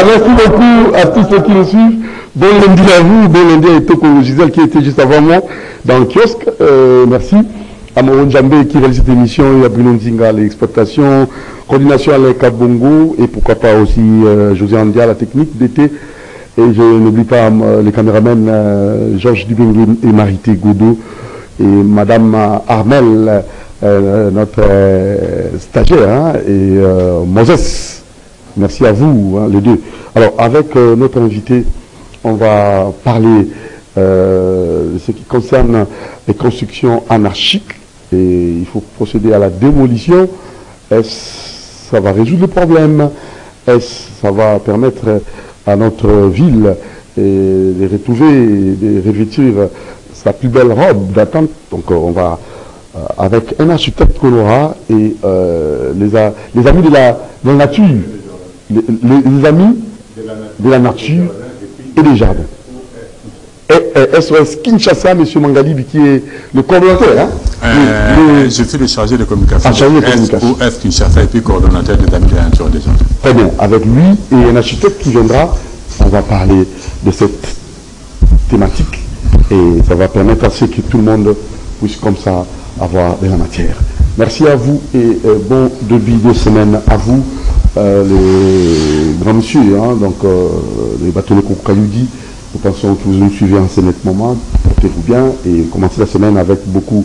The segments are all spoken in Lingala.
merci beaucoup à tous ceux qui nous suivent. Bon lundi à vous, bon lundi à Toko Gisèle qui était juste avant moi dans le kiosque. Merci à Moron Djambé qui réalise cette émission, et à Bruno Nzinga l'exploitation, coordination à Kabongo et pourquoi pas aussi José Andia la technique d'été. Et je n'oublie pas les caméramens Georges Dubengue et Marité Godot et Madame Armel, notre stagiaire, hein, et Moses. Merci à vous, hein, les deux. Alors, avec notre invité, on va parler de ce qui concerne les constructions anarchiques. Et il faut procéder à la démolition. Est-ce ça va résoudre le problème? Est-ce ça va permettre à notre ville de retrouver, de revêtir sa plus belle robe d'attente? Donc, on va, avec un architecte qu'on aura et les amis de la nature. Les amis de la nature et des jardins. Et SOS Kinshasa, M. Mangali, qui est le coordonnateur. Hein, je suis le chargé de communication. SOS Kinshasa et puis coordonnateur des amis de la nature et des jardins. Très bien. Avec lui et un architecte qui viendra, on va parler de cette thématique et ça va permettre à ce que tout le monde puisse comme ça avoir de la matière. Merci à vous et bon début de semaine à vous. Les grands messieurs, hein, donc les bâtonnets Koukayudi, nous pensons que vous nous suivez en ce net moment, portez-vous bien et commencez la semaine avec beaucoup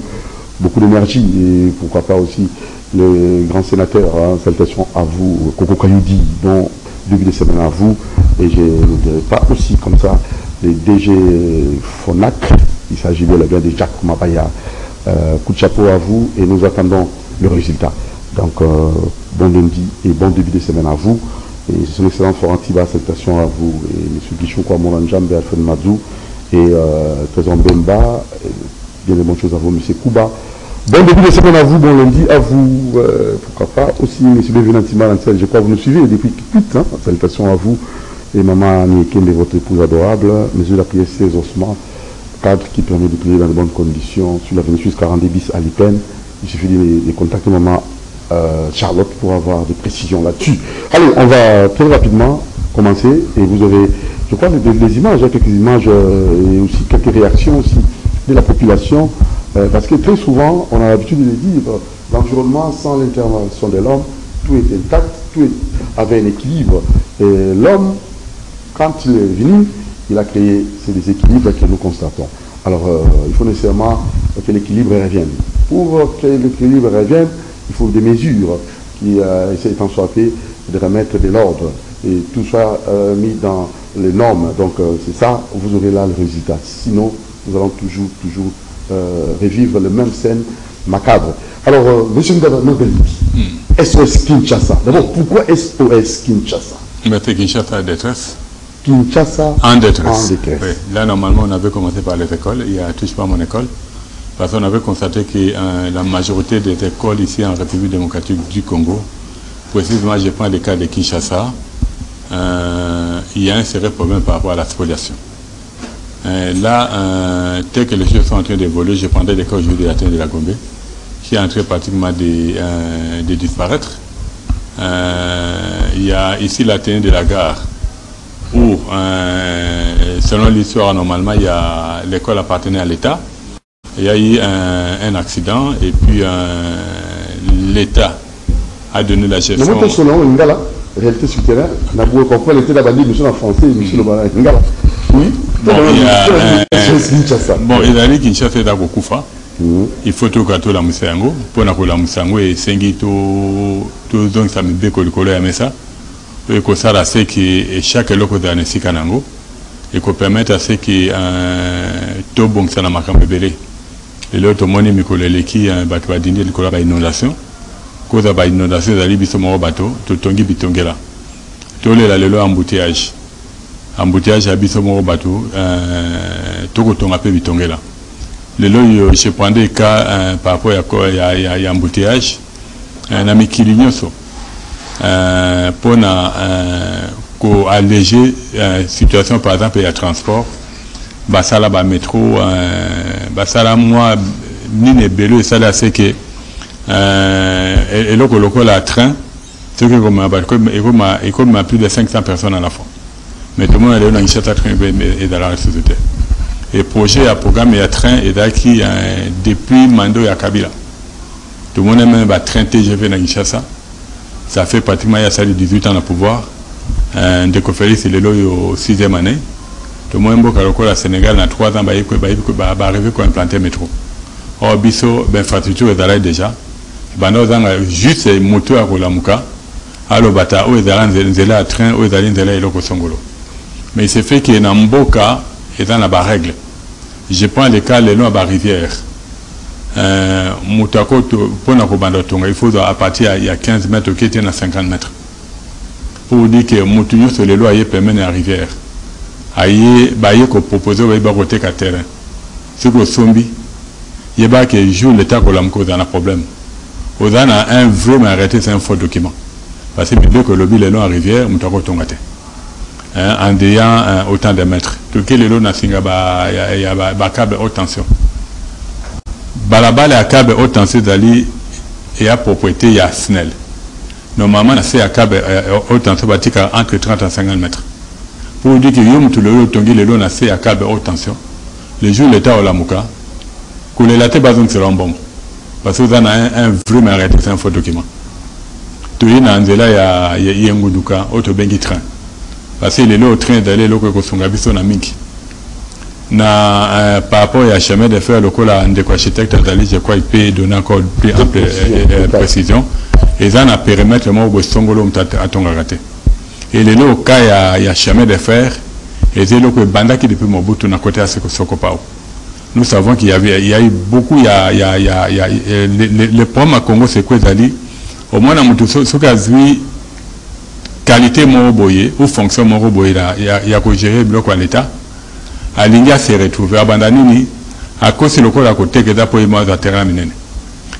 d'énergie et pourquoi pas aussi le grand sénateur, hein, salutations à vous, Koko Kayudi, bon début de semaine à vous et je ne dirais pas aussi comme ça les DG Fonac, il s'agit bien de Jacques Mabaya, coup de chapeau à vous et nous attendons le résultat. Donc, bon lundi et bon début de semaine à vous. Et son excellent Florent Tiba, salutations à vous. Et M. Guichou Kouamoranjam, Alfred Madzou et Trésor Bemba, bien de bonnes choses à vous, M. Kouba. Bon début de semaine à vous, bon lundi à vous. Pourquoi pas aussi M. Benvenantima Lancel, je crois que vous nous suivez depuis tout, hein. Salutations à vous. Et Maman Niekembe, votre épouse adorable. Monsieur la prière 16 Osman, cadre qui permet de prier dans de bonnes conditions sur la Vénus 42 bis à l'Ipen. Il suffit de contacter Maman Charlotte pour avoir des précisions là-dessus. Allez, on va très rapidement commencer et vous avez, je crois, des images, quelques images et aussi quelques réactions aussi de la population parce que très souvent, on a l'habitude de dire l'environnement sans l'intervention de l'homme, tout est intact, tout avait un équilibre et l'homme, quand il est venu, il a créé ces déséquilibres que nous constatons. Alors, il faut nécessairement que l'équilibre revienne. Pour que l'équilibre revienne, il faut des mesures qui essaient en sorte de remettre de l'ordre et tout soit mis dans les normes. Donc c'est ça, vous aurez là le résultat. Sinon, nous allons toujours revivre les mêmes scènes macabres. Alors, monsieur Nobel, SOS Kinshasa. D'abord, pourquoi SOS Kinshasa? Maître Kinshasa en détresse. Kinshasa en détresse. Oui. Là, normalement, on avait commencé par les écoles. Il y a touche pas mon école. Parce qu'on avait constaté que la majorité des écoles ici en République démocratique du Congo, précisément je prends le cas de Kinshasa, il y a un sérieux problème par rapport à la spoliation. Là, tel que les choses sont en train d'évoluer, je prendrais l'école aujourd'hui de la de la Gombe, qui est en train pratiquement de disparaître. Il y a ici l'Athénée de la gare, où, selon l'histoire, normalement, l'école appartenait à l'État. Il y a eu un accident et puis l'État a donné la gestion. Réalité sur terrain, on a beau comprendre l'été d'Abadi, monsieur en français, monsieur le Bala. Oui. Bon, il a dit Kinshasa est d'accord Koufa. Il faut tout gâteau la Moussango, pour la Moussango et Sengi tout donc ça me béco le colère mais ça. Et que ça là c'est que chaque loco d'année si kanango et qu'on permette à ce que tout bon ça n'a pas belé. Et l'autre monnaie mikolele qui un bateau à dîner le colère à inondation. Cause à inondation d'aller biso mon bateau, tout tongi bitongela. Tout les là le embouteillage. Embouteillage à biso mon bateau, tout que ton appel bitongela. Le lot je prends des cas par rapport à y a embouteillage. Un ami qui l'ignoso. Pour alléger la situation par exemple il y a transport. Basala ba métro, basala moi ni ne bello ça là c'est que et le local à train ce que comme plus de 500 personnes à la fois mais tout le monde est dans Kinshasa train et dans la société. Et projet à programme et à train et d'acquis depuis Mando et à Kabila. Tout le monde est même à train TGV dans Kinshasa. Ça fait pratiquement il y a 18 ans à pouvoir. Décoféry c'est le lot au 6e année. Tout le monde est au Sénégal dans 3 ans va arriver à implanter le métro. Or biso l'infrastructure est là déjà. Juste moto à Kolamuka. Alors bata où est à train où est à l'Oko Songolo. Mais il se fait que dans Mboka est dans la règle. Je prends le cas le long de la rivière. Moutako pour il faut à partir il y a 15 mètres qui était à 50 mètres. Pour dire que Moutounio sur les lois permet la rivière. Aïe, baïe qu'on propose au côté de terrain. Ce que Sombi, il y a que joue l'État qu'on a un problème. On a un vrai arrêté, c'est un faux document. Parce que dès que le lobby est long à la rivière, Moutako tombe. En ayant autant de mètres. Tout ce qui est long à Singapore, il y a un câble haute tension. Balabala, il y a un câble haute tension d'Ali et à propriété, il y a SNEL. Normalement, c'est un câble haute tension entre 30 et 50 mètres. Pour dire que Yom tout le long, le long, c'est un câble haute tension. Les jours, l'État au Lamouka, que les latés basons seront bons. Parce que vous avez un vrai arrêté, c'est un faux document. Tout le monde, il y a un goudouka, autre bengi train. Parce que les lots train d'aller là que sont gabis na mingi. Na par rapport à chemin de faire le col à un architecte d'aller je crois il peut donner encore plus ample précision. Et ça na périmètre moi au Songolo à Tongaraté. Et les lots cas il y a chemin de fer et c'est là que banda qui depuis Mobutu na côté à Sokopao. Nous savons qu'il y a eu beaucoup il y a le problème à Congo c'est quoi d'aller au moins na mutu ce qu'a qualité moroboye ou fonction moroboye là il y a que gérer bloc à l'état à l'inga s'est retrouvé abandonné à cause de l'école à côté que d'après moi à terrain minene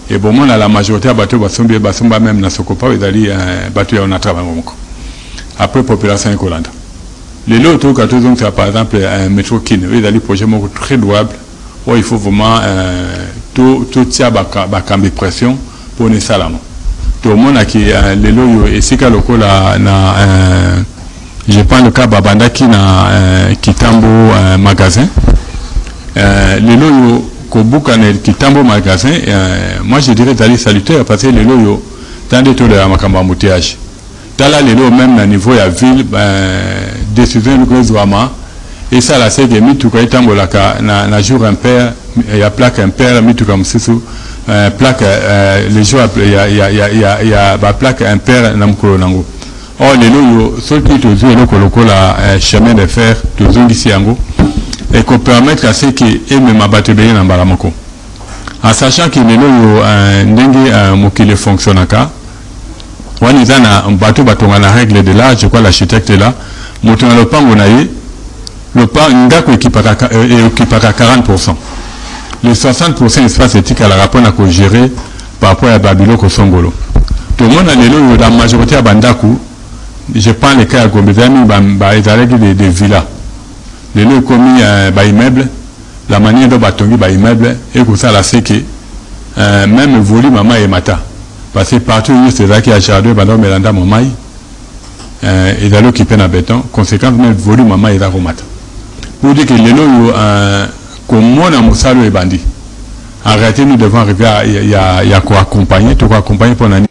et bon moi la majorité à bateau basomba même na Sokopa ils allaient bateau on a travaillé après population écolante les lots quand ils ont fait par exemple un métro kin ils allaient projet très louable où il faut vraiment tout ça cambi pression pour ne salama tout le monde qui les lots et si quand na je prends le cas Babanda qui na Kitambo magasin les lots Kobuka na Kitambo magasin moi je dirais d'aller salutaire parce que les lots dans des taux de makamba embouteillage dans là les lots même à niveau ya ville décision de gouvernement et ça là c'est que mitu ka Kitambo la na jour impair il y a plaque impair mitu comme sous plaque les jours il y a plaque impair na mkolo nango or les lots ceux qui te jouent le la chemin de fer toujours ici yango et qu'on permettre à ceux qui aiment ma batterie dans baramoko en sachant que les lots ndenge mokile fonctionne aka on est un bateau batonga na règle de là je crois l'architecte est là moto na lopango na ye le pan ngako équipe à 40%. Les 60% espace éthique à la rapport à gérer par rapport à Babylone au Songolo. Tout le monde a dans la majorité à Bandakou, je prends les cas à Gombezami, des villas. Les lots commis par immeuble, la manière dont batongi par immeuble, et que ça la c'est que même le volume maman et mata. Parce que partout où c'est là qui a jardin, pendant Mélanda Momaï, et dans l'eau qui peine à béton, conséquence même le volume maman et la romata. Pour dire que les lots comme moi dans Moussalo et Bandi. Arrêtez, nous devons arriver il y a quoi accompagner, tout quoi accompagner pour l'année.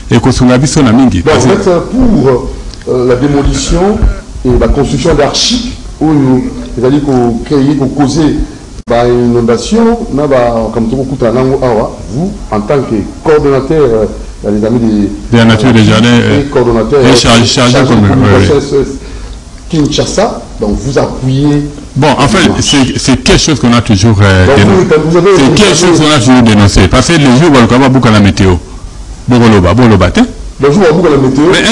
Et qu'on soit la son ami. Donc, vous êtes pour la démolition et la construction d'archives où nous, c'est-à-dire qu'on crée, qu'on cause une inondation, comme tout beaucoup vous, en tant que coordonnateur, les amis de la nature des jardins, et coordonnateur et chargé comme Kinshasa, donc vous appuyez. Bon, en fait, c'est quelque chose qu'on a toujours dénoncé. C'est quelque chose qu'on a toujours dénoncé. Parce que les jours où on va beaucoup à la météo, mais un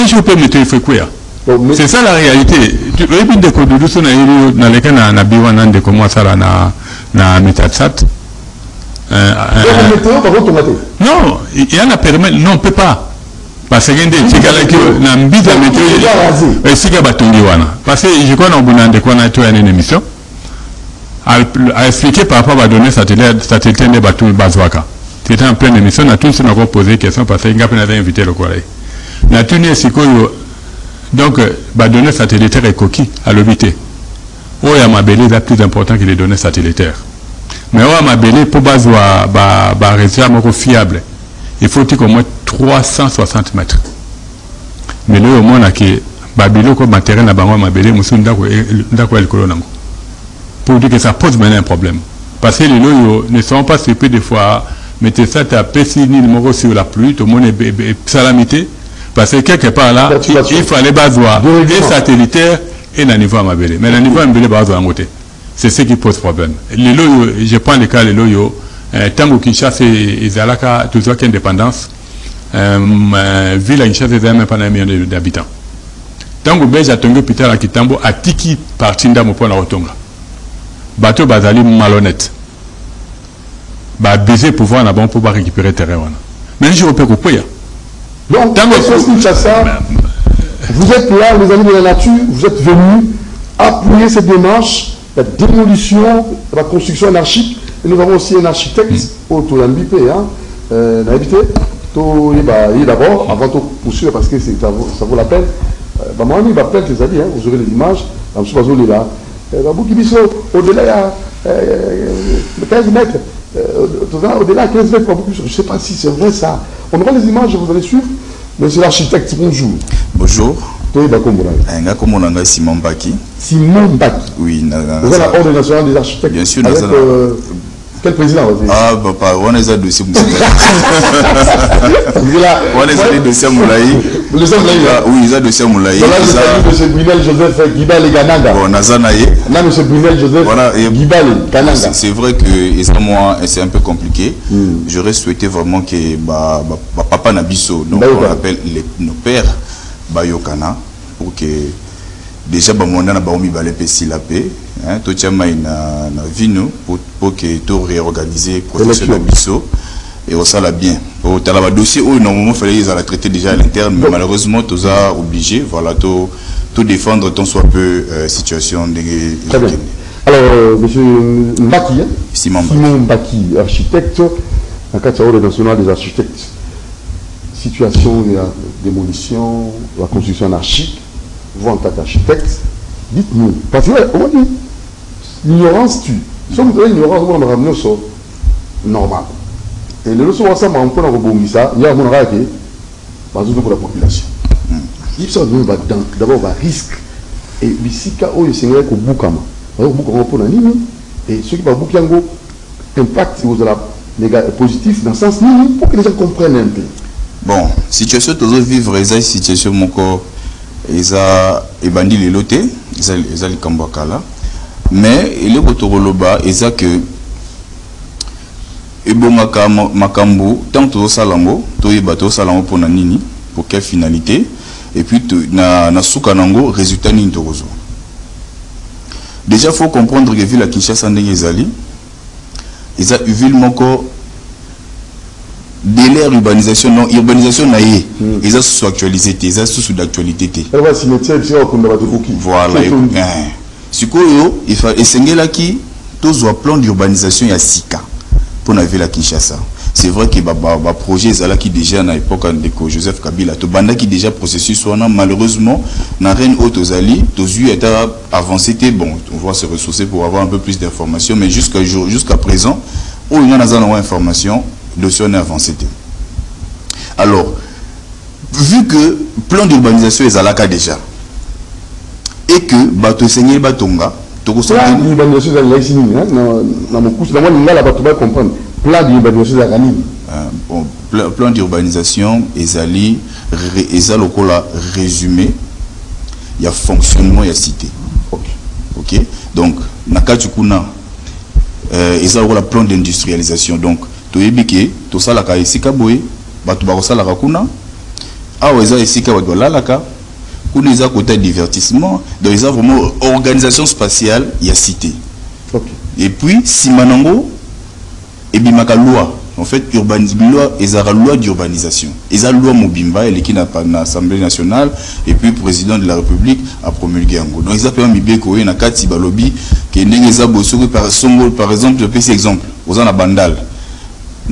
jour peut météo, il faut quoi? C'est ça la réalité. Tu veux dire que nous sommes dans les cas na biwana de comment ça na metatsat. Non, il y en a permis. Non, on peut pas. Parce que c'est que na mbita météo c'est que batongi wana. Parce que je crois qu'on a quoi na toi une émission. À expliquer par rapport à donner satellite de bateau Bazwaka. C'était en pleine émission, on a tous posé des questions parce qu'il y a invité le collègue. La tenue c'est que Donc, les données satellitaires est coquille à l'obité. Oh, il y a ma belle est plus important que les données satellitaires. Mais oh, ma belle pour base résultat fiable. Il faut au moins 360 mètres. Mais là, au moins, on a que Babilo comme matériel na bango ma belle, monsieur ndako el kolonango. Pour dire que ça pose maintenant un problème. Parce que les loyaux ne sont pas surpris des fois. Mettez ça, tu as pesé ni le moro sur la pluie, tout le monde est salamité. Parce que quelque part là, il fallait basoir et satellitaire et le niveau à ma belle. Mais le niveau à ma belle, basoir en côté. C'est ce qui pose problème. Les loyaux, je prends le cas des loyaux, tant que Kinshasa et Zalaka, toujours qu'indépendance, ville à Kinshasa, c'est même pas un million d'habitants. Tant que Belge a tongue hôpital à Kitambo, a tiki parti d'un point à Rotonga. Bateau Bazali malhonnête. Bah baiser pouvoir n'a bon pour pas récupérer terrain. Mais je peux couper. Donc, vous êtes là, les amis de la nature, vous êtes venus appuyer cette démarche, la démolition, la construction anarchique. Et nous avons aussi un architecte, autour de l'habité, d'abord, avant de poursuivre, parce que ça vaut la peine. Moi, il va peut-être les amis, vous aurez les images, je suis là. Au-delà, il y a 15 mètres. Au-delà, 15 mètres, je ne sais pas si c'est vrai ça. On aura les images, vous allez suivre. Monsieur l'architecte, bonjour. Bonjour. Simon Baki. Simon Baki. Oui. Vous avez l'ordre national des architectes. Bien sûr. Avec, quel président? Ah, bah, on est à dossier Moulaï. On est à dossier Moulaï. Oui, ils ont dossier Moulaï. Voilà, monsieur Brunel Joseph Guibal et Gananga. Bon, Nazanaye. Là, monsieur Brunel Joseph Guibal et Gananga. C'est vrai que c'est un peu compliqué. J'aurais souhaité vraiment que Papa Nabiso, donc on appelle nos pères, Bayokana, pour que déjà mon na baomi balé pesi la paix to tchama na vino pour que tout réorganiser profession de biso et on ça la bien pour talaba dossier où normalement fallait les la traiter déjà à l'interne mais malheureusement tous a obligé voilà tout défendre tant soit peu situation de très bien. Alors monsieur Mbaki Simon Mbaki architecte dans le cadre national des architectes, situation de la démolition, la construction anarchique. Vous en tant qu'architecte, dites-nous, parce que on dit l'ignorance tue. Si vous avez l'ignorance, on va ramener ça normal. Et le leçon ensemble, on peut en rebondir ça, il y a un raque, pour la population. Il faut d'abord un risque. Et ici, il y a un boukama. Et ceux qui parlent boukango, impact positif dans le sens pour que les gens comprennent un peu. Bon, situation toujours vivre, c'est une situation mon corps. Ils ont bandit les lotés, ils ont les kambakala, mais il est autour ils ont que et bon makambo tant que salango, to y bateau salango pour nanini, pour quelle finalité, et puis na soukanango résultat ni torozo. Déjà faut comprendre que ville à Kinshasa ndengezali, ils ont ville moko délai urbanisation non urbanisation naïe ils ont sous actualité ils ont sous d'actualité voilà ce que il faut essayer là qui tous un plan d'urbanisation ya sika pour la ville à Kinshasa. C'est vrai que bah projet là qui déjà à l'époque de Joseph Kabila to banda qui déjà processus soit malheureusement na reine haute aux alliés tous eu état avancé bon on va se ressourcer pour avoir un peu plus d'informations mais jusqu'à présent où il y en a information dossier avancé. Alors, vu que plan d'urbanisation est à la cas déjà, et que bateau Seigneur Batonga, plan d'urbanisation est à la comprendre. Plan d'urbanisation est à plan d'urbanisation est à le résumé, il y a fonctionnement, il y a cité. Ok. Donc, Nakachukuna, il y a le plan d'industrialisation. Donc, toyebike to sala ka esika boye batu ba sala ka kuna awa eza esika ba dolalaka kuna eza côté divertissement donc eza vraiment organisation spatiale ya cité. Et puis simanango et bimaka loi en fait urbanisme loi eza loi d'urbanisation eza loi mobimba et qui n'a pas l'Assemblée nationale et puis président de la République a promulgué yango donc ils appellent mibeko na kati ba lobby que ndenge eza bosoki par exemple je peux citer exemple aux en bandal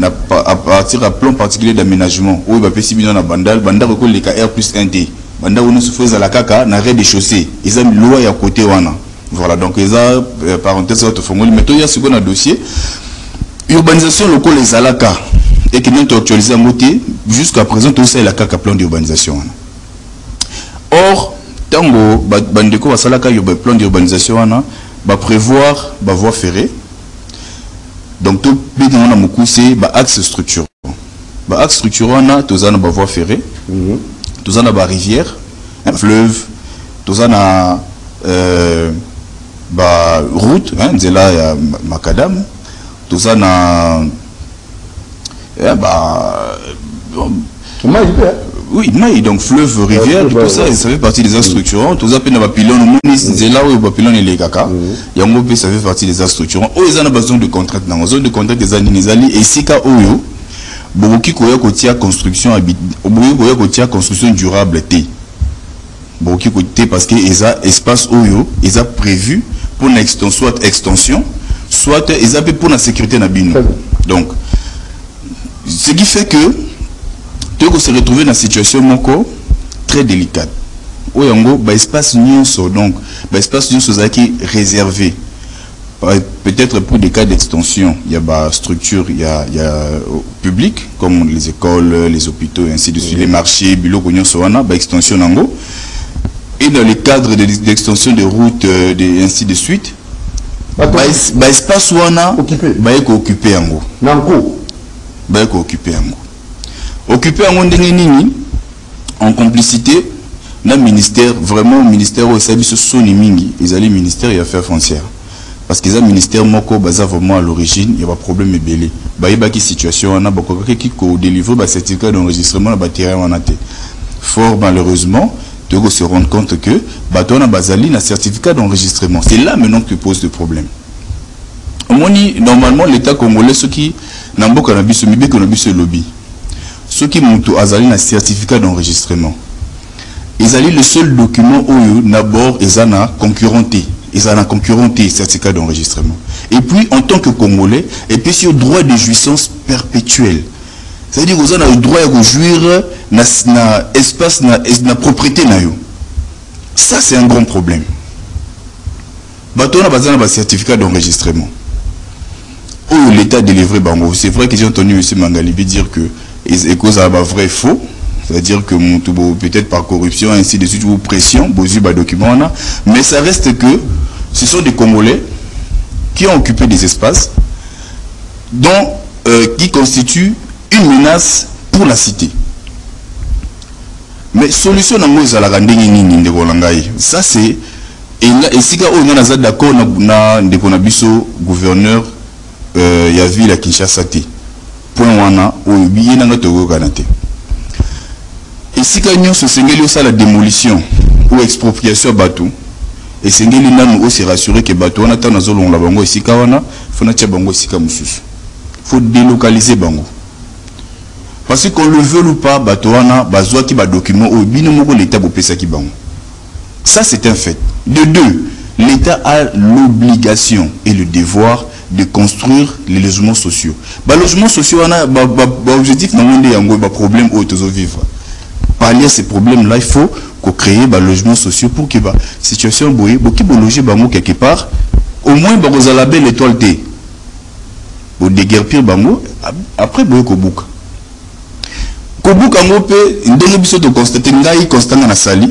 à partir d'un plan particulier d'aménagement où il va passer bien dans la bandal, bandal recolle les KR plus 1T. banda on se fait la kaka na rez-de-chaussée ils ont loi à côté wana voilà donc ils ont parenthèse autre fongoli mais toi il y a ce qu'on a dossier urbanisation locale les alaka et qui n'est actualisé à moitié jusqu'à présent tout ça est la kaka plan d'urbanisation wana. Or tango bandeko va salaka plan d'urbanisation wana va prévoir va voie ferrée donc tout bête on a beaucoup c'est axe structurant axe structurant wana tous en voie ferrée tous en rivière un fleuve tous en route hein c'est là il y a macadam tous en oui, mais donc fleuve, rivière, tout ça, ça fait partie des axes structurants. Tout ça, il y a pylônes, c'est là où il y a pylônes et les caca. Il y a un peu, ça fait partie des axes structurants. Oh, ils ont besoin de contraintes. Dans la zone de contraintes, des années, et si ka oyo, beaucoup qui koya construction construction durable té. Beaucoup qui côté parce que ils a espace oyo, ils a prévu pour une extension, soit ils a pour la sécurité na bino. Donc, ce qui fait que on se retrouver dans une situation très délicate. Où il y a un espace nyonso, donc espace nyonso qui est réservé. Peut-être pour des cas d'extension, il y a des structures, il y a public comme les écoles, les hôpitaux, et ainsi de suite, les marchés, bureaux, extension nango. Et dans les cadres d'extension de routes, et ainsi de suite, espace wana occupé en gros. Occupé en gros. Occupé en complicité dans le ministère, vraiment le ministère où ils sont mingi, ils allaient ministère des affaires foncières. Parce qu'ils ont un ministère moko basé vraiment à l'origine, il y a un problème belé. Il y a une situation, on a beaucoup qui délivre un certificat d'enregistrement dans le terrain en athée. Fort malheureusement, tu dois se rendre compte que on a basali un certificat d'enregistrement. C'est là maintenant que pose le problème. Normalement, l'État congolais, ceux qui n'ont pas de lobby. Ceux qui ont un certificat d'enregistrement, ils ont le seul document où d'abord ils ont concurrenté. Ils ont concurrenté le certificat d'enregistrement. Et puis, en tant que Congolais, et puis sur le droit de jouissance perpétuelle. C'est-à-dire qu'ils ont le droit de jouir dans l'espace, dans la propriété. Ça, c'est un grand problème. On a besoin d'un certificat d'enregistrement. Où l'État délivré bango. C'est vrai que j'ai entendu M. Mangalibi dire que et cause à vrai faux, c'est-à-dire que peut-être par corruption ainsi de suite ou pression, document mais ça reste que ce sont des Congolais qui ont occupé des espaces dont qui constituent une menace pour la cité. Mais solution dans moi ça c'est et si on a d'accord na gouverneur il y a vu la Kinshasa té. Point wana ou bien na togo kanate. Et si quand se sengeli ça la démolition ou expropriation bateau et sengeli nanu aussi rassurer que bateau on attend na zolo la bango ici kawana faut na tia bango ici ka mususu. Faut délocaliser bango. Parce qu'on le veut ou pas bateau wana bazwa ki ba document ou bino moko l'état bo pesa ki bango. Ça c'est un fait. De deux, l'État a l'obligation et le devoir de construire les logements sociaux. Les logements sociaux, on a un objectif, il y a un problème où ils vivent. Pallier ces problèmes-là, il faut créer des logements sociaux pour que la situation soit beaucoup de loger quelque part. Au moins, vous avez la belle étoile T. Vous déguerpir bango après vous kobouk. Kobouk en gros, une dernière de constater ngai constant na sali.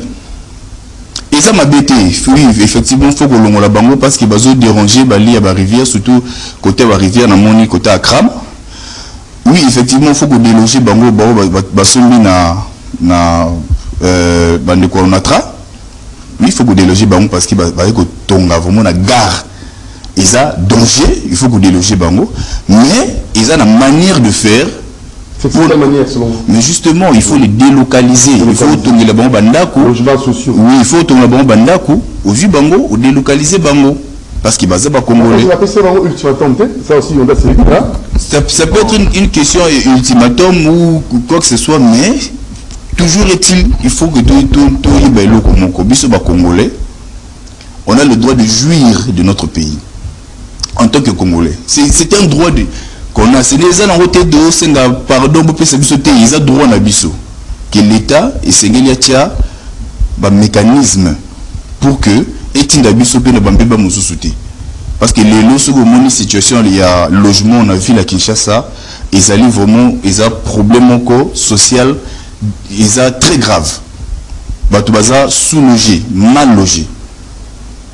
Et ça m'a bêté. Oui, effectivement, il faut que l'on la bango parce qu'il va se déranger bali à la rivière, surtout côté la rivière, dans mon côté à Kram. Oui, effectivement, il faut que déloger bango basombi na bande quoi on atra. Oui, il faut que déloger bango parce qu'il va que tonga vraiment na gare. Ils ont danger, il faut que déloger bango, mais ils ont une manière de faire. C'est la manière selon vous. Mais justement, il faut les délocaliser. Il faut tourner la bango bandaku. Oui, il faut tourner la bango bandaku. Au vu bango, ou délocaliser bango. Parce qu'il va se battre congolais. Ça aussi, on a ça peut être une question ultimatum ou quoi que ce soit, mais toujours est-il, il faut que tout les congolais, on a le droit de jouir de notre pays. En tant que Congolais. C'est un droit qu'on a. C'est des gens en route de Senga, pardon, ils ont droit à biso. Que l'État et Sengelia un mécanisme pour que etinda biso pe na bambeba mususu te. Parce que les lots sur une situation il y a logement on a vu la Kinshasa, ils allaient vraiment ils ont problème social, ils ont très grave. Bato baza sous-logé, mal logé.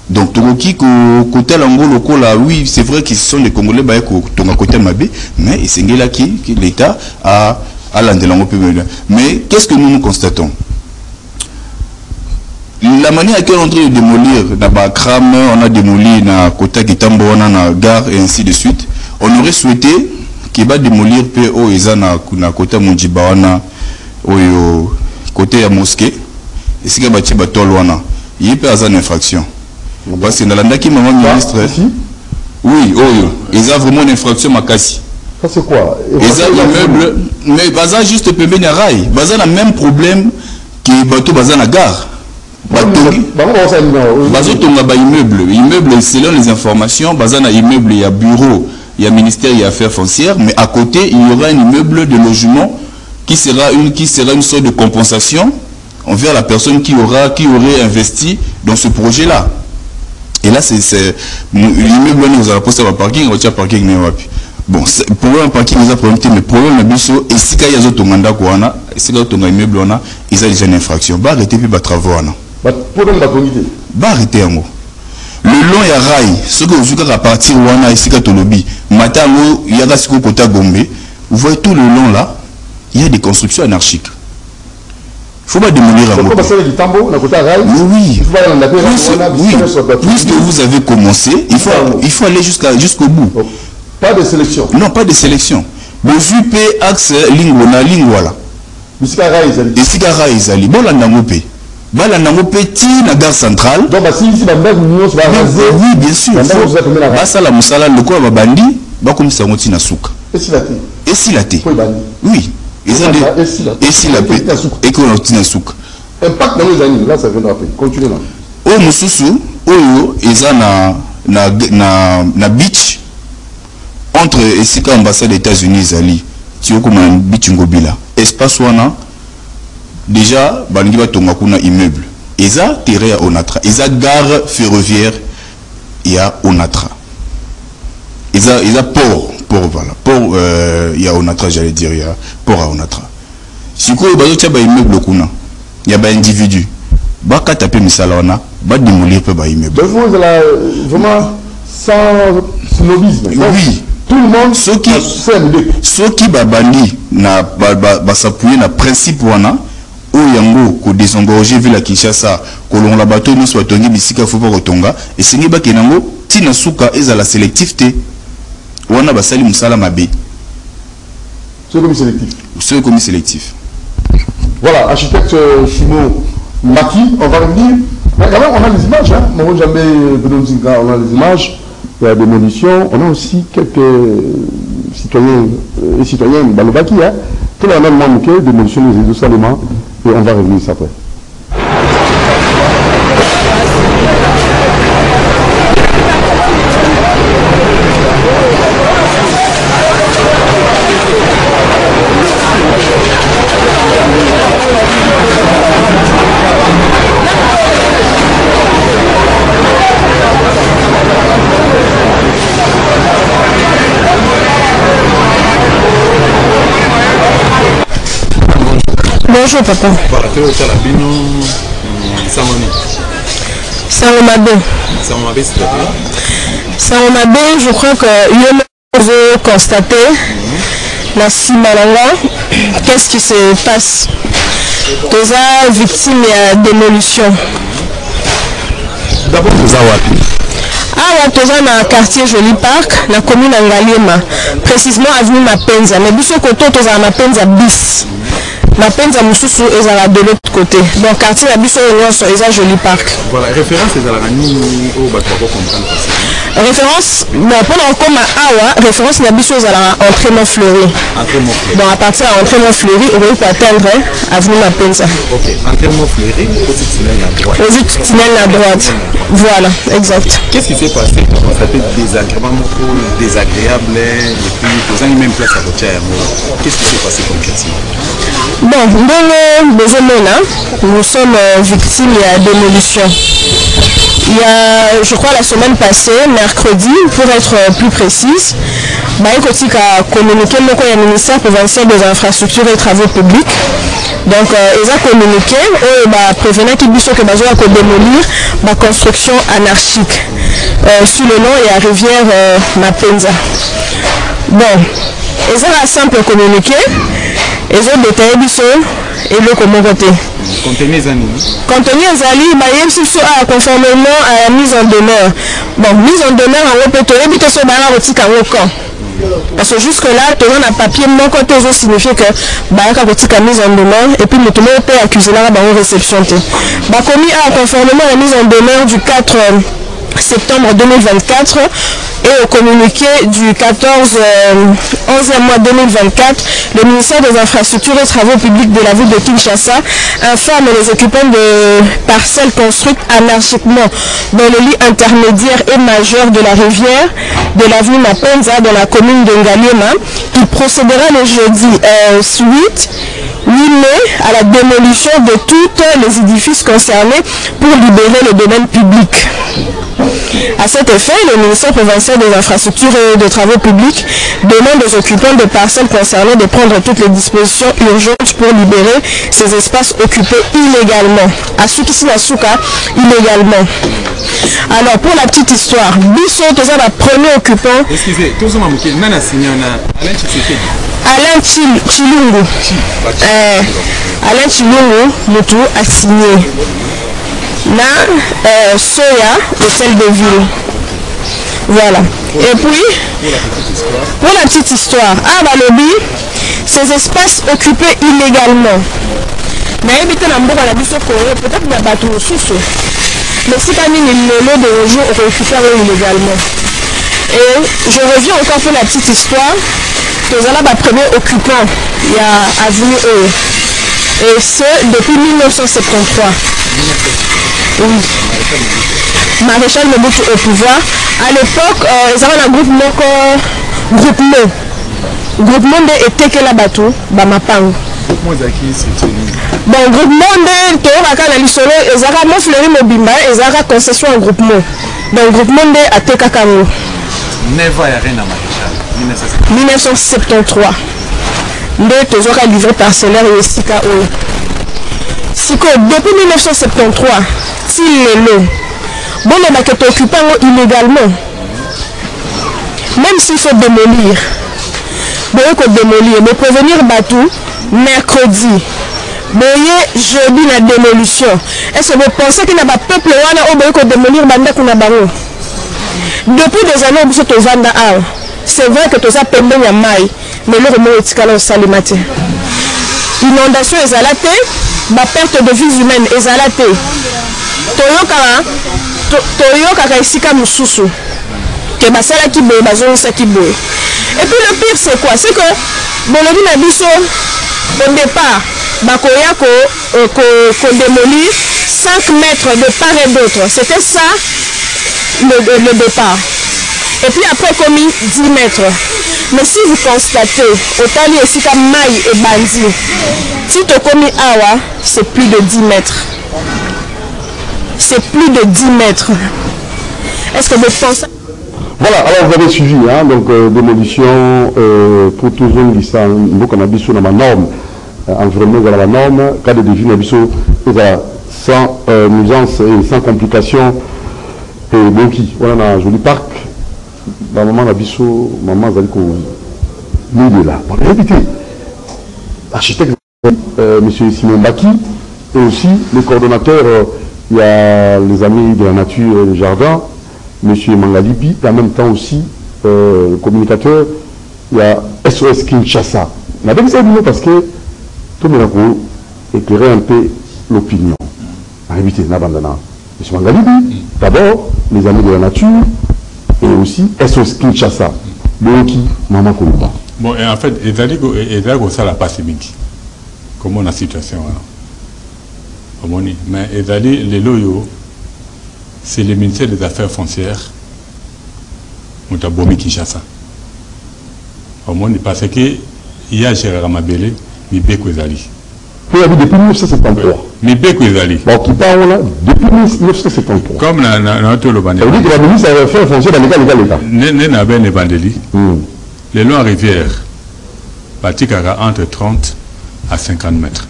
Donc Togoki côté l'Angola là oui, c'est vrai qu'ils sont des Congolais ba ko tonga côté mabé, mais c'est là qui l'État a l'andelango peu. Mais qu'est-ce que nous constatons? La manière à laquelle on est en train de démolir na Bakram, on a démoli na Kota Kitambo, on a na gare et ainsi de suite. On aurait souhaité qu'il va démolir PO Eza na Kota Munjiba wana oyo côté ya mosquée. Et c'est que bâti batol wana. Il y a pas une infraction. Parce que dans la ndaki maman ministre. Oui, oyo. Ils ont vraiment une infraction makasi. Ça c'est quoi? Ils ont immeuble mais baza juste pembe na rail. Baza na même problème que bateau baza na gare. Immeuble, selon les informations, bazana immeuble, il y a bureau, il y a ministère, il y a affaires foncières, mais à côté, il y aura un immeuble de logement qui sera une sorte de compensation envers la personne qui aurait investi dans ce projet-là. Et là, c'est l'immeuble, nous avons posté un parking, on a parking. Bon, problème parking, nous avons problème, mais problème, et si il y a d'autres mandats, si il y a d'autres immeubles, ils ont déjà une infraction. Bah, arrêtez puis bah, travaux. Bah, arrêtez un mot. Le long y a rail, ce que vous avez à partir wana ici qu'à Tolobi, Matango, il y a des côté Gombe, vous voyez tout le long là, il y a des constructions anarchiques. Il faut pas démolir un mot. Oui. Puisque vous avez commencé, il faut aller jusqu'au bout. Pas de sélection. Non, pas de sélection. Le VP axe lingwala. Ici Gara Izali. Bon la Namopé. Bala Namopé ti na gare centrale. Donc si ici oui, bien sûr. Basa la musala le quoi babandi, ba comme ça ngoti na souka. Et si la té. Oui. Et si la paix. Et qu'on a na souka. Impact dans les années, là ça viendra après. Continuez là. Oh mususu, oyo eza na beach. Entre Esika ambassade des États-Unis Zali, Tioko Bichungobila, espace wana déjà balingi batonga kuna immeuble. Eza terrain à Onatra, eza gare ferroviaire il y a Onatra. Eza port voilà, port il y a Onatra j'allais dire il y a port à Onatra. Siko bazo tia ba immeuble kuna, il y a ba individu. Ba ka taper misala wana, ba démolir pe ba immeuble. Donc vous vraiment sans snobisme. Oui. Tout le monde ceux qui babandi na s'appuyer na principe wana ou yango ko désengorger vu la Kinshasa kolon la bateau nous soit tongi bisika faut pas retonga et singi ba kenango tina suka eza la sélectivité wana basali musala mabe ceux comme sélectif voilà architecte Chimo Maki on va revenir mais quand même on a les images hein moi jamais on a les images. Il y a des démolitions, on a aussi quelques citoyens et citoyennes Balobaki, hein, qui ont même manqué de démolition des réseaux salement, et on va revenir ça après. Bonjour papa. Sangomabe, je crois que je veux constater la Simalanga, qu'est-ce qui se passe? Déjà victime de démolition. D'abord, vous avez Ah, toza na quartier Joli Park, na commune Ngaliema, précisément avenue Mapenza. Mais biso koto toza na Mapenza bis. Mapenza mususu ezala de l'autre côté. Donc quartier na biso nyonso eza Joli Park. Voilà, référence ezala nini o bato bako comprendre facilement. Référence, bon, pendant comme Awa, référence n'a plus à l'entraînement fleuri. Bon, à partir de l'entraînement fleuri, on va atteindre avenue Mapenza. Ok, entraînement fleuri, au tunnel à droite. Au tunnel à droite. Voilà, exact. Qu'est-ce qui s'est passé pour constater désagréablement désagréable et puis vous avez même place à votre chair? Qu'est-ce qui s'est passé concrètement? Bon, nous sommes victimes de démolition. Il y a, je crois, la semaine passée, mercredi, pour être plus précise, il a communiqué le ministère provincial des infrastructures et travaux publics. Donc, ils ont communiqué, prévenant qu'il y a besoin de démolir la construction anarchique sur le nom et la rivière Mapenza. Bon, ils ont un simple communiqué, ils ont détaillé et le comment côté. Contenu Zali, conformément à la mise en demeure. Bon, mise en demeure en haut, parce que jusque-là, tu as un papier, mon côté, signifie que la mise en demeure, et puis nous peut accuser la réception. Commis à conformément à la mise en demeure du 4 septembre 2024 et au communiqué du 11e mois 2024, le ministère des Infrastructures et Travaux Publics de la ville de Kinshasa informe les occupants de parcelles construites anarchiquement dans le lit intermédiaire et majeur de la rivière de l'avenue Mapenza dans la commune de Ngaliema qu'il procédera le jeudi 8 mai à la démolition de tous les édifices concernés pour libérer le domaine public. À cet effet, le ministère provincial des infrastructures et des travaux publics demande aux occupants de parcelles concernées de prendre toutes les dispositions urgentes pour libérer ces espaces occupés illégalement. À Sukisi Nasuka, illégalement. Alors, pour la petite histoire, Bisso, c'est le premier occupant. Excusez, tout le monde a signé Alain Chilungu. Alain Chilungu, Moutou, a signé. Na Soya, hôtel de ville. Voilà. Et puis, pour la petite histoire, à Balobi, ces espaces occupés illégalement. Mais éviter la mort à la bise peut-être qu'il y a pas tout sous. Mais si pas mis le lot de jour récupéré illégalement. Et je reviens encore pour la petite histoire. Nous avons le premier occupant, il y a avenue E. Et c'est depuis 1973. Oui. Maréchal Mobutu au pouvoir. À l'époque, ils avaient un groupement. Groupement était que la bateau, Bamapang. Bon, groupement de Théoraka Nalisolo, ils avaient mon fleury Mobimba, ils avaient concession en groupement. Donc, groupement de Atekakango. Neva Yarena Maréchal. 1973. Nous avons livré parcellaire et Sika O. Siko, depuis 1973, s'il est là, bon, on a été occupé illégalement. Même s'il faut démolir, mais prévenir Batou, mercredi, jeudi, la démolition. Est-ce que vous pensez qu'il n'y a pas de peuple qui a démolir Banda Kunabaro? Depuis des années, vous êtes au Vanda. C'est vrai que tout ça peut bien maille, mais le remous est calme au salimate. Inondation est à la tête. Ma perte de vie humaine est à la tête. Toyoka isika mususu. Que basala ki boye bazon sa ki boye. Et puis le pire c'est quoi? C'est que Bolobi na biso au départ bakoya ko démolir 5 mètres de part et d'autre. C'était ça le départ. Et puis après commis 10 mètres. Mais si vous constatez, au tali et si maille et bandi, si tu commis awa, c'est plus de 10 mètres. C'est plus de 10 mètres. Est-ce que vous pensez? Voilà, alors vous avez suivi, hein, donc démolition pour tous les gens qui sont dans la norme, environnement dans la norme, cas de défi sans nuisance et sans complications. Et donc, on a un joli parc. Dans le moment où maman Zaliko nous est là. On a répété. L'architecte, M. Simon Baki, et aussi les coordonnateurs, il y a les amis de la nature et des jardins, M. Mangalibi, et en même temps aussi le communicateur, il y a SOS Kinshasa. On a bien ça parce que tout le monde a éclairé un peu l'opinion. On a répété, M. Mangalibi, d'abord, les amis de la nature, et aussi SOS Kinshasa. Loki, Maman Koluba. Bon, et en fait, il y a ça la passe mingi. Comment la situation là? Mais les loyaux, c'est le ministère des Affaires foncières. On a bombé Kinshasa. Parce que il y a Gérard Mabele, mais Beko Ezali. Oui, depuis 1973. Mais Beko Ezali. Bon, qui parle là, depuis 1973. Comme la Tolobane. Ça veut dire que la ministre des Affaires foncières dans l'État. N'est-ce Bandeli. Les longs rivières, Batikara entre 30 à 50 mètres.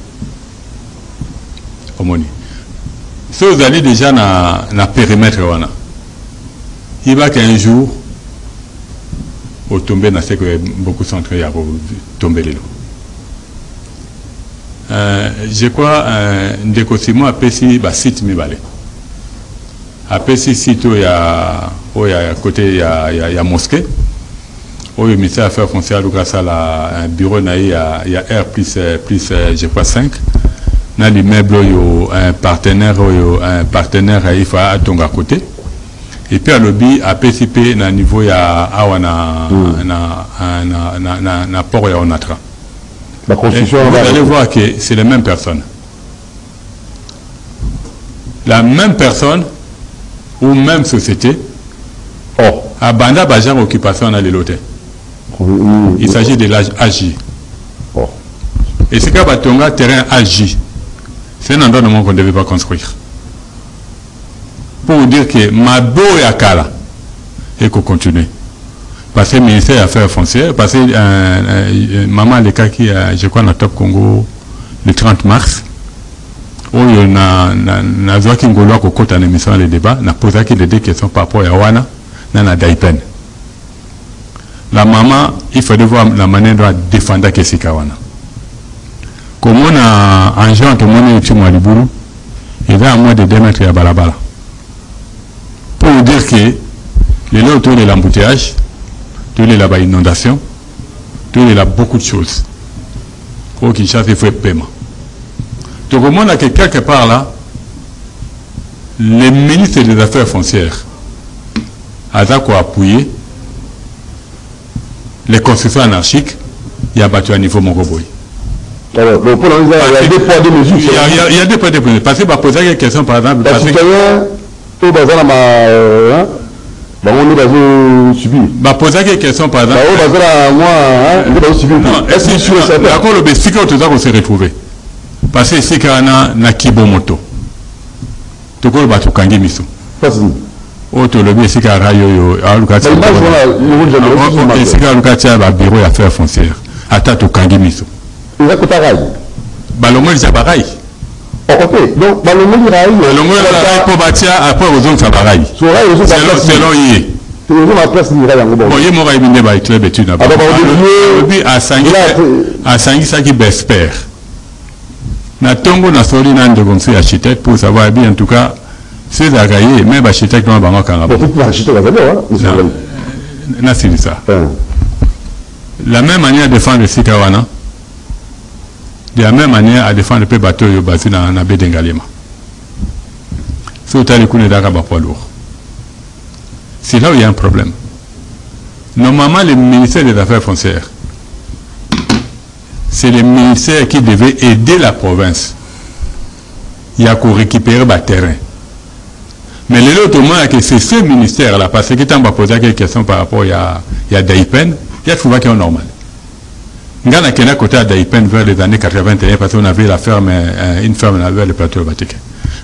Si vous allez déjà dans le périmètre, il va qu'un jour, au tomber dans ce que beaucoup sont en train de tomber les lots. Je crois que Simon a payé un site Mibale. A payé site où il y a côté il y a mosquée. Où le ministère des Affaires foncières grâce à un bureau il y a R plus je crois 5. Dans l'immeuble un partenaire il faut à ton à côté. Et puis à l'objet à PCP na niveau ya na port ya onatra. La construction vous allez voir que c'est les mêmes personnes. La même personne ou même société. Oh. À Banda Bajar occupation dans les lots. Il s'agit de l'âge AJ. Oh. Et c'est qu'à Batonga terrain AJ. C'est un endroit qu'on ne devait pas construire. Pour vous dire que ma beau et à Kala et qu'on continue. Parce que le ministère des Affaires foncières, parce que maman le cas qui je crois dans Top Congo le 30 mars, où il y a un qui ngolo ko kota na émission le débat, n'a posé des questions par rapport à Wana dans la Daipen. La maman, il faut voir la manière de défendre que c'est Kawana. Comme on a un genre que mon étude à Liburu, il va à moins de 2 mètres à Balabala. Pour vous dire que les lots autour de l'embouteillage, tout les là-bas inondation, tout les là beaucoup de choses. Au Kinshasa, il faut être paiement. Donc au monde a que quelque part là, les ministres des Affaires foncières a appuyé les constructions anarchiques, il y a battu à niveau Mongoboy. Alors, donc, pour il y a deux poids, deux mesures. Il y a deux poids, deux mesures. Parce que va poser des questions, par exemple. Les citoyens, tout basé dans on est basé subir. Va poser des questions, par exemple. Basé dans moi, on est basé subir. Est-ce que sur le d'accord, le bestico, tout ça, on s'est retrouvé. Parce que c'est qu'il y a un kibomoto. Tout le bateau kangi miso. Facile. Auto le c'est qu'il y a rayo, alukati. C'est qu'il y a alukati à bureau d'affaires foncières. Attends, tout kangi miso. Il a côté rail. Balongo il pareil. Oh, ok. Donc balongo il rail. Balongo il rail pour bâtir après aux autres ça pareil. Selon y. Selon la place du rail en gros. Bon, il m'aura ébindé par club études là-bas. Puis à Sangui ça qui bespère. Na tongo na soli na ndo comme architecte pour savoir bien en tout cas c'est agréé même architecte non bango kanga. Pour architecte là hein. Na c'est ça. La même manière de défendre le Sikawana. De la même manière à défendre le bateau basé dans la baie d'Engalema. C'est autant les coups d'Araba poids lourd. C'est là où il y a un problème. Normalement, le ministère des Affaires foncières, c'est le ministère qui devait aider la province. Il y a qu'à récupérer le terrain. Mais l'autre moment, c'est ce ministère-là, parce que quand on va poser quelques questions par rapport à Daipen, il y a tout qui est normal. Quand on a côté à Daipen vers les années 81, parce qu'on avait la ferme, une ferme vers le plateau Batik.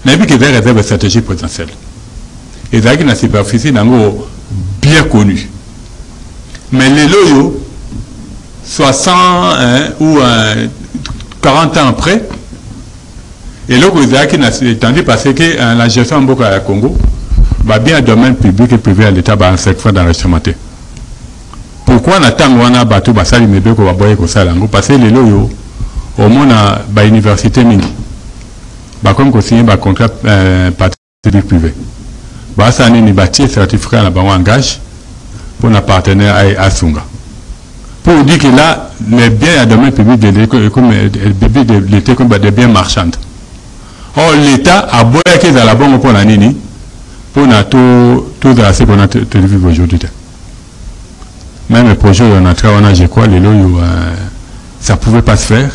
On a vu qu'il y avait des réserves stratégiques potentielles. Et ça, c'est une superficie bien connue. Mais les loyaux, 60 ou 40 ans après, et là, vous avez tandis parce que la gestion en à Congo, va bien domaine public et privé à l'État, cette fois d'enregistrement. Pourquoi on attend qu'on a battu Bassali Mebeko Baboye Kosalango? Parce que les loyaux, au moins, à l'université mini, comme qu'on signe un contrat public privé. Ça ni bâti certificat à la banque engage pour un partenaire à Sunga. Pour dire que là, les biens à domaine public de l'État comme des biens marchands. Or, l'État a beau qu'ils à la banque pour la nini, pour tout dans ce qu'on a télévisé aujourd'hui. Même le projet on a travaillé, je crois, ça ne pouvait pas se faire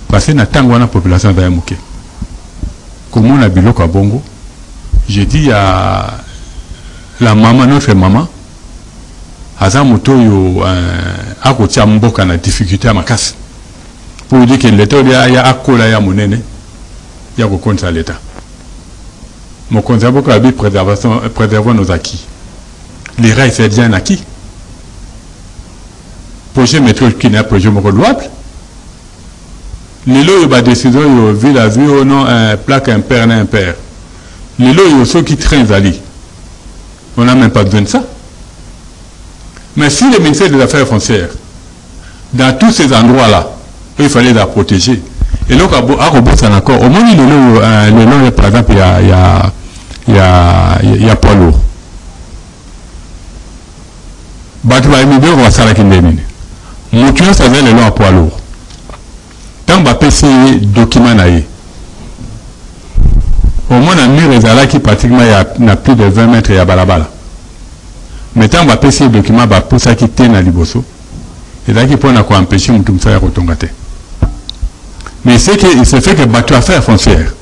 parce que la population va mouquer. Comme on a vu à Bongo, j'ai dit à la maman, notre maman, Azamoto a côté à Mboka na difficulté à ma casse. Pour dire que l'État il y a accola ya monene, il y a contre l'État. Mon conseil beaucoup à préservons nos acquis. Les rails c'est déjà un acquis. Projet métro qui n'est pas projet louable. Les lots il va décider au village ou non plaque impair n'a impair. Les lots il ceux qui traînent ali. On n'a même pas besoin de ça. Mais si le ministère des Affaires foncières, dans tous ces endroits-là, il fallait la protéger. Et donc, à Robot, un accord. Au moins, le long, par exemple, il y a poids lourd. On va s'arrêter de mine. Mon tueur, ça va le long à poids lourd. Tant que PC document naïe. Au moins, un mur est qui pratiquement n'a plus de 20 mètres et à balabala. Mais tant que PC document, pour ça qui tient à Liboso. Et là, qui peut empêcher mon tout ça à retomber. Mais c'est que il se fait que bateau affaires foncières,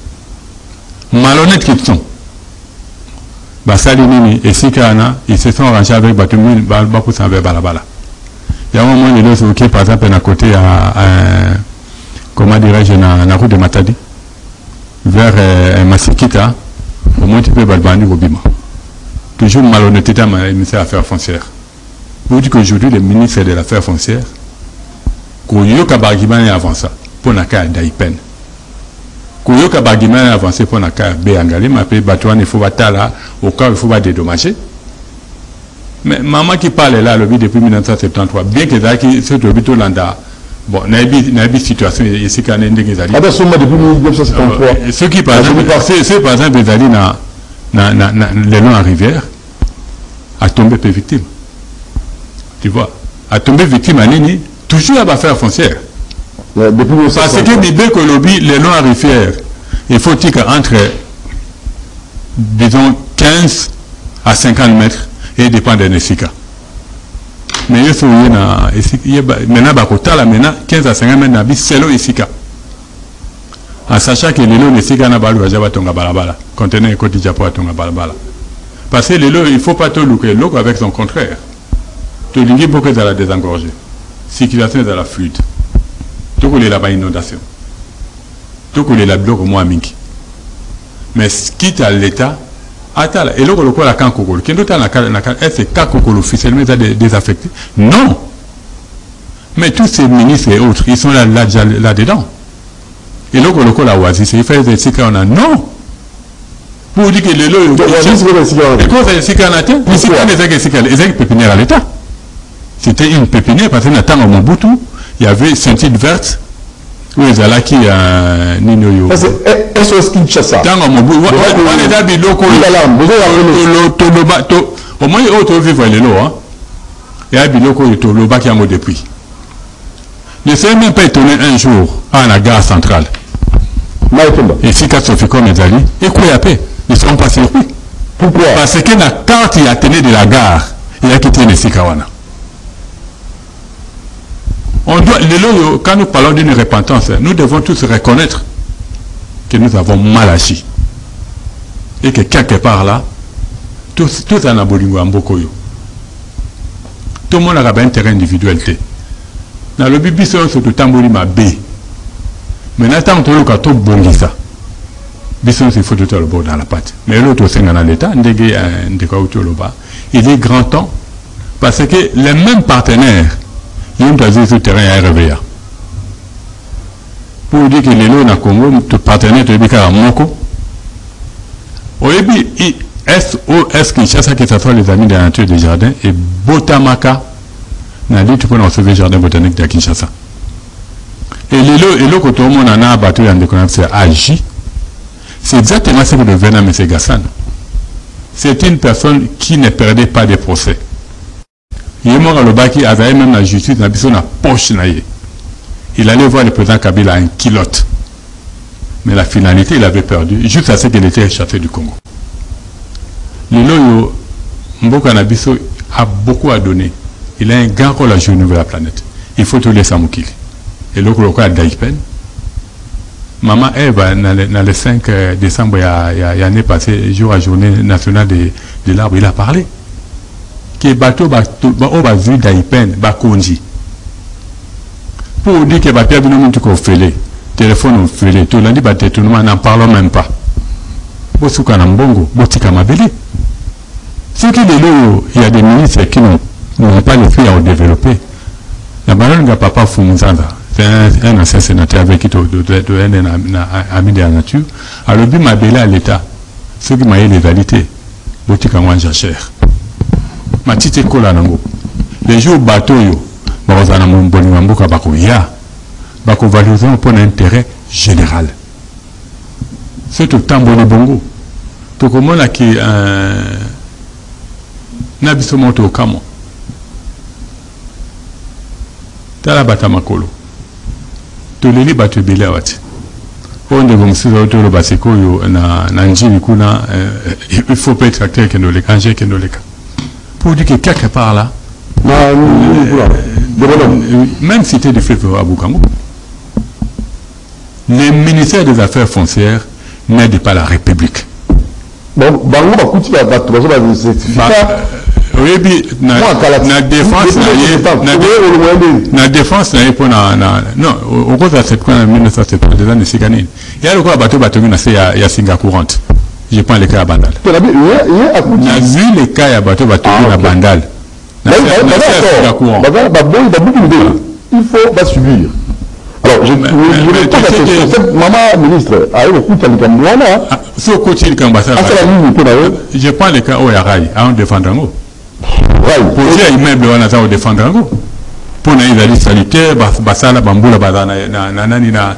malhonnêtes qu'ils sont. Salinini et Sikana, ils se sont rangés avec bateau pour s'en vers Balabala. Il y a un moment où ils ont par exemple à côté à comment dirais-je, la route de Matadi, vers Massikita, au moins tu peux balbani au Bima. Toujours malhonnêteté dans le ministère des Affaires foncières. Vous dites qu'aujourd'hui, le ministre de l'Affaires foncières, qu'on y a un argument avant ça, pour la cas d'Aïpen. Qu'on y a un argument avancé pour la cas Béangali, mais après, il faut battre là, au cas où il faut pas dédommager. Mais maman qui parle là, depuis 1973, bien que ce soit le Landa, bon, il y a une situation ici quand même des années. Depuis 1973. Ceux qui, par exemple, des années le long à rivière, a tombé peu victime. Tu vois, a tombé victime à Nini, toujours à l'affaire foncière. Parce que l'idée que le long à rivière, il faut dire qu'entre, disons, 15 à 50 mètres, et dépend de Nessika. Mais il faut maintenant, 15 à 50 mètres, c'est l'eau Nessika. En sachant que l'eau Nessika n'a pas le tonga balabala, contenant un côté Japon à tonga balabala. Parce que l'eau, il ne faut pas tout louer l'eau avec son contraire. Tout le pour que ça la désengorger. Circulation de la fluide. Tout que là-bas inondation. Tout que là bloc au moins minki. Mais quitte à l'État, attends, et là, le la Kankokolo. Qui est est-ce que Kankokolo officiellement désaffecté? Non! Mais tous ces ministres et autres, ils sont là-dedans. Et là, le la Oasis, il fait des Sikana. Non! Pour dire que le lot, c'est pépinière à l'État. C'était une pépinière parce que dans Mobutu, il y avait ceinture verte. Oui, c'est là qui a Ninoyo. SOS Kinshasa. Dans Mobutu, on est dans des locaux. Au moins, il y a autre vivre les lots. Il y a des locaux qui ont qui a depuis. Je ne sais même pas étonné un jour à la gare centrale. Et si Sophie comme Ezali, et quoi y a paix? Ils ne seront pas surpris. Pourquoi? Parce que la carte il a tenu de la gare, il a quitté les Sikawana. On doit, quand nous parlons d'une repentance, nous devons tous reconnaître que nous avons mal agi. Et que quelque part là, tout en abolingo en bokoyo. Tout le monde a un terrain individuel. Dans le bibi, c'est tout tamboli ma B. Mais n'attends pas que tout bon ça. Bisson, il faut tout le bord dans la pâte. Mais l'autre, c'est dans l'État, il est grand temps, parce que les mêmes partenaires, ils ont basé sur le terrain à RVA. Pour dire que les lots dans le Congo, tout partenaire, tu dis à Moko. Au début, est-ce Kinshasa, que ce soit les amis de la nature des jardins, et Botamaka, n'a dit tu peux sauver le jardin botanique de Kinshasa. Et les lots, que tout le monde en a abattu dans des connexions, agi. C'est exactement ce que devient M. Gassan. C'est une personne qui ne perdait pas de procès. Il est mort à l'Obaki, avait même la justice, il a besoin de la poche. Il allait voir le président Kabila en kilote. Mais la finalité, il avait perdu, juste à ce qu'il était chassé du Congo. Le loyo Mboka Nabiso a beaucoup à donner. Il a un grand rôle à jouer au niveau de la planète. Il faut tout laisser à Moukili. Et le cas de Daipen. Maman Eva, dans le 5 décembre, il y a l'année passée, jour à journée nationale de l'arbre, il a parlé. Que bateau va vu Daipen, va Konji. Pour dire que bateau a vu qu'on fait les téléphones, on fait les tout lundi, nous n'en parlons même pas. Bosuka Nambongo, Botika Mabeli. Ce qui est là, il y a des ministres qui n'ont pas les filles à développer. La baronne de Papa Fumuzanda, c'est un ancien sénateur avec qui un ami de la nature. Alors, il m'a belé à l'État. Ce qui m'a eu les validités, Botika Mwanja cher. Ma petite école à Nango. Les jours bateau, Barozana Mboni Mamboka Bakoya, Bako valoriser pour un intérêt général. C'est tout le temps bon bongo. Tout comme on a qui Nabiso moto kamo. Tala bata makolo. Toleli batu bile wati. Onde gomsiza otolo basiko yo na njini kuna il faut pas être acteur qui nous les cangé qui nous les. Pour dire que quelque part là même si c'était de fait à Bukango, le ministère des Affaires foncières n'aide pas la République. Bon, oui, na défense non au cours de cette 1970 des années Siganine il y a le quoi bateau na c'est ya Singa courante je prends les cas à Bandal na vu les cas à bateau na Bandal il faut pas subir. Alors je maman ministre a eu beaucoup de je prends les cas au Yaraï à un défendre pour dire immeuble on a défendre pour les sanitaires basala bamboula bazana na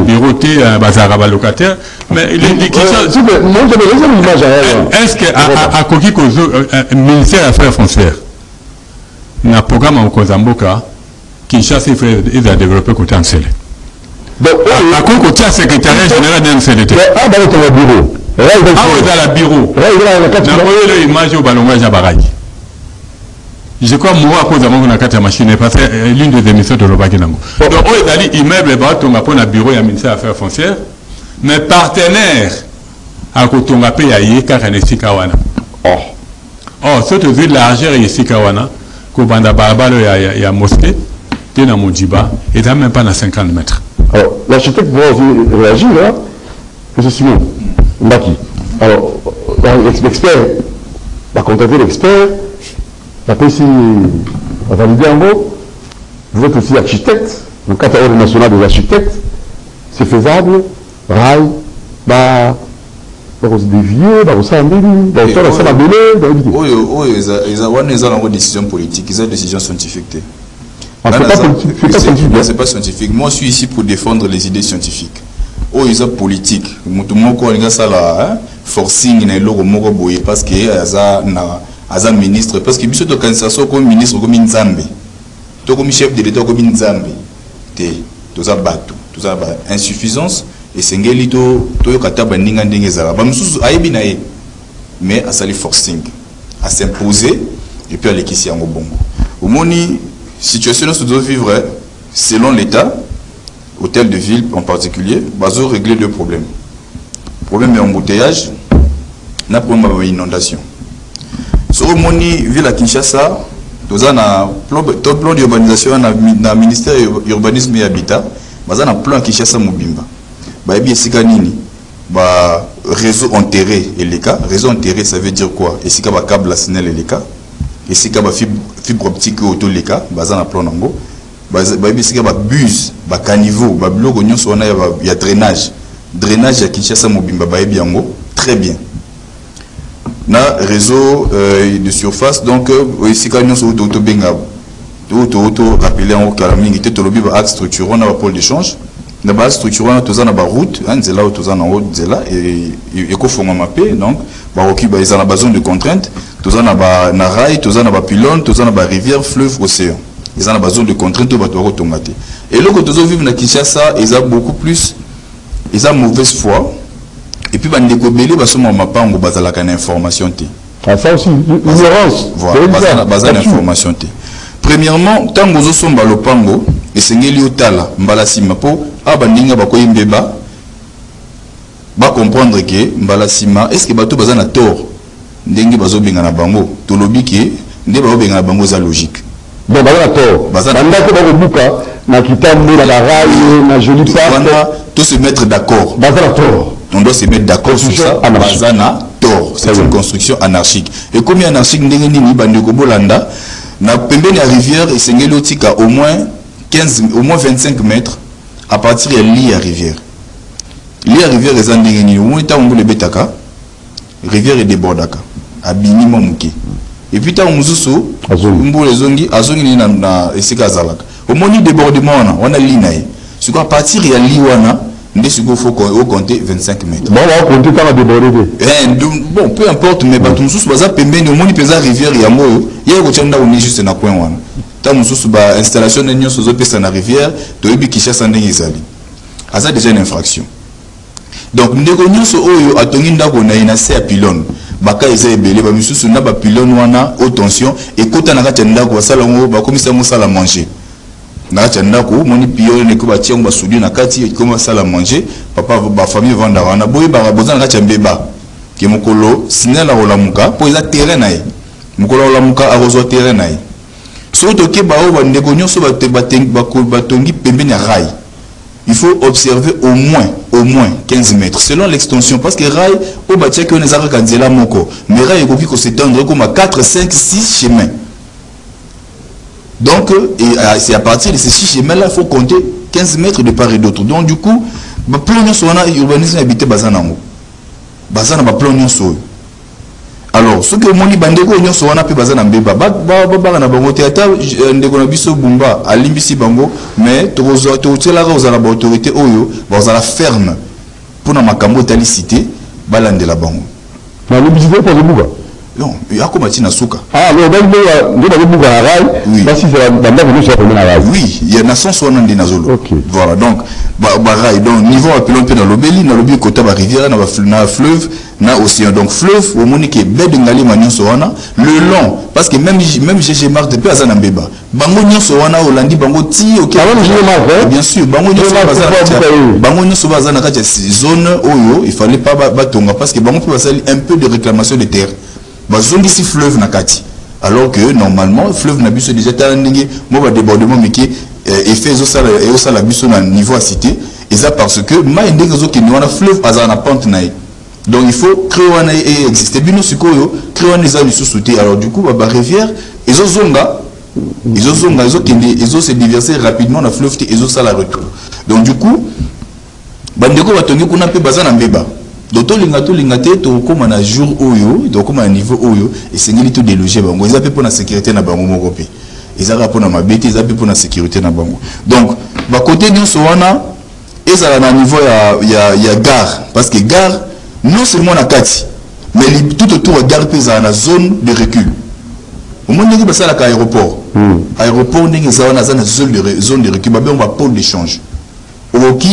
biroté bazara ba locataire mais est-ce que à koki kozo ministère des Affaires foncières na programme au Kozamboka Kinshasa il a développé côté Ansele donc à côté secrétariat général d'Ansele ah dans le bureau dans le bureau na image au balongage à Barayi. Je crois moi à cause de mon carte machine parce que l'une des émissions de l'Obakinango. Donc on est allé immeuble on a un bureau à ministère des Affaires foncières mais partenaire à côté on a payé car on est Sikawana. Oh cette ville l'argère est Sikawana ko banda barbalo il y a mosquée t'es dans Moudjiba et t'as même pas dans 50 mètres. Alors l'architecte va aussi réagir là. C'est Simon Mbaki. Alors l'expert va contacter l'expert. Après, si vous validez en gros, vous êtes aussi architecte, dans le cadre national des architectes, c'est faisable, rail, bah, aussi dévier, bah, aussi en début, bah, ça va donner, ils ont une décision politique, ils ont une décision scientifique. C'est pas scientifique. Moi, je suis ici pour défendre les idées scientifiques. Oh, ils ont politique. Moi, ça là, forcing, parce que Azam ministre parce que biso to kansaso comme ministre comme Nzambe to comme chef de l'état comme Nzambe to za bato to za insuffisance et sengeli to yokata baninga ndenge zala ba mususu ayebi na ye mais asali forcing à s'imposer et puis à l'équisi yango bongo omoni situation nous doit vivre selon l'état hôtel de ville en particulier bazo régler deux problèmes problème d'embouteillage na problème d'inondation. Sur le ville à Kinshasa, nous avons un plan d'urbanisation dans le ministère de l'urbanisme et habitat. Nous avons un plan à Kinshasa Mobimba. Nous avons un réseau enterré et les cas. Réseau enterré, ça veut dire quoi? Et si vous avez un câble SNEL et les cas. Et si vous avez une fibre optique auto les cas, nous avons un plan d'ango. Si vous avez un bus, un caniveau, il y a drainage. Drainage à Kinshasa Mobimba, très bien. Na réseau de surface donc ici quand nous sommes auto benga auto rappeler en calaming était tout le bib axe structurant na pôle d'échange na base structurant tous na ba route nzela tous na haut nzela et ko fonga mapé donc ba occupe ils en a besoin de contraintes tous na ba na rail tous na ba pylône tous na ba rivière fleuve océan ils en a besoin de contraintes ba to tomate et le que tous vivent na Kinshasa ils ont beaucoup plus ils ont mauvaise foi. Et puis, bande ko belé ba soma mapango bazala kana information té. Ah, ça aussi, l'ignorance. Voilà, bazar d'information. Premièrement, tant que vous sommes le pango, et c'est ngeli otala, mbalasima po, abandinga bakoyi mbeba, ba comprendre que mbalasima, est-ce que bato bazar na tort, ndengi bazo benga na bango, tolobi ke, nde bazo benga na bango za logique. Bon, bazar na tort. Bazar na tort. Bazar na tort. Na kitambo, na la raille, na joli part. Tout se mettre d'accord. Bazar na tort. On doit se mettre d'accord sur ça. Bazar na tort. C'est une construction anarchique. Et comme anarchique, ndengi ni bandeko bolanda, na pembeni ya rivière et sengeli otika au moins 25 mètres à partir de l'île à rivière. L'île à rivière est en ndengeni où est on le betaka rivière est débordaka à binimo muke. Et puis ta mususu mbo les zongi na esika zalaka. Au moins ni débordement on a l'île nae. C'est quoi à partir de l'île wana ndé faut compter 25 mètres. Bon, on va compter quand on déborder. Bon, peu importe, mais bato mususu baza pembeni au moins ni pesa rivière ya moyo. Il y a ko on est juste na coin wana. Ta mususu ba installation de nyonso zo pesa na rivière, to yebi Kinshasa ndenge ezali. Aza déjà une infraction. Donc ndeko nyonso oyo atongi ndako na ina se ya pylône. Baka eza ebele ba mususu na ba pylône wana haute tension et kota na kati ndako basala ngo ba komisa musala manger. Na kati ndako moni pylône ko ba tiango ba soudure na kati ko musala manger, papa ba famille vanda wana boyi ba bozana na kati mbeba. Ke mokolo sinela olamuka po eza terrain na ye. Mokolo olamuka arozo terrain na ye. Surtout que ba ndeko nyonso batongi pembeni ya rail. Il faut observer au moins 15 mètres selon l'extension parce que rail au batia que on ezaka kanzela moko mais rail ekoki ko s'étendre comme à 4 5 6 chemins. Donc c'est à partir de ces 6 chemins là il faut compter 15 mètres de part et d'autre. Donc du coup ba plan nyonso wana urbanisme habité bazanango. Bazana ba plan nyonso. Alors, ce que moni bandeko nyonso wana pe bazana mbeba ba na bango théâtre ndeko na biso bumba alimbisi bango mais to tela ka uzala ba autorité oyo bazala ferme pour na makambo tali cité balandela bango na limbisi pour le buga non yako matina suka non donc le buga rail basi c'est banda ko so na rail oui il y a nation so na ndinazolo voilà donc ba rail donc niveau appelons pe dans l'obéli na lobi kota ba rivière na fleuve na océan donc fleuve au monique bed ngali manyoso wana le long parce que même GG Marc depuis azana mbeba bango nyonso wana olandi bango ti OK bien sûr bango nyonso bazana kati zone oyo il fallait pas batonga parce que bango peut passer un peu de réclamation de terre bazongi si fleuve na kati alors que normalement fleuve na biso déjà talandingi mo ba débordement miki effet zo sala biso na niveau à cité et ça parce que ma ndenge zo ki wana fleuve azana pente na. Donc il faut créer un exister. Bino sikoyo créer un ezali sous-souté. Alors du coup ba rivière ils ont se déverser rapidement dans fleuve et ils ont ça la retour. Donc du coup bandeko batongi kuna pe bazana mbeba. Donc to lingate to comme na jour oyo, donc comme à niveau oyo et sengeli to déloger bango. Ils appellent pour la sécurité na bango moko pe. Ils appellent pour na mabete, ils appellent pour la sécurité na bango. Donc ba côté nyonso wana ezala na niveau ya gare parce que gare non seulement la Kati, mais tout autour de gare pesa na zone de recul. Au moins il y a un aéroport. Aéroport il y a une zone de recul, on va pôle d'échange. Donc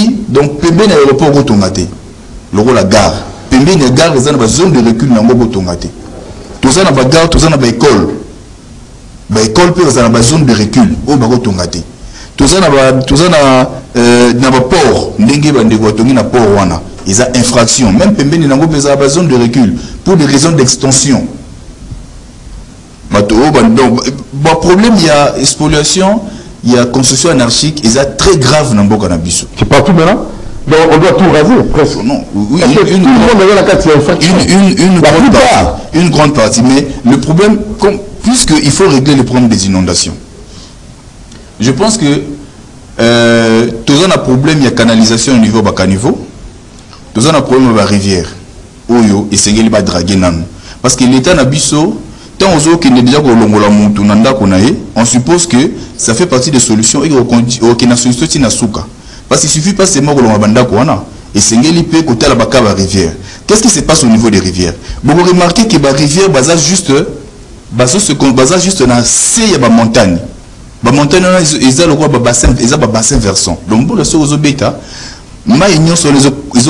pembe na aéroport go tongate. Loko la gare. Pembe na gare il y a une zone de recul na go tongate. Tout ça na ba gare, tout ça na ba école. Ba école pe na ba zone de recul, o ba go tongate. Tout ça na ba port, ndenge ba ndeko tongi na port wana. Ils ont infraction. Même Pembeni Nango pesa la zone de recul pour des raisons d'extension. Donc, le problème, il y a spoliation, il y a construction anarchique, ils sont très grave dans le cannabis. C'est partout maintenant. Donc on doit tout raser presque. Non, oui, une grande partie. Mais le problème, puisqu'il faut régler le problème des inondations, je pense que tout ça a un problème, il y a canalisation au niveau bas niveau. Nous avons un problème avec la rivière. Oyo, et c'est qu'il va draguer nan. Parce que l'État n'a biso, tant aux autres qui n'est déjà on suppose que ça fait partie des solutions et qu'il n'a solution qui n'a souka. Parce qu'il suffit pas seulement que l'on abandonne quoi et c'est qu'il peut côté la baka la rivière. Qu'est-ce qui se passe au niveau des rivières? Vous remarquez que la rivière base juste dans ces montagne. La montagne ils ont le bassin versant. Donc pour le sol aux bêta. Mais ils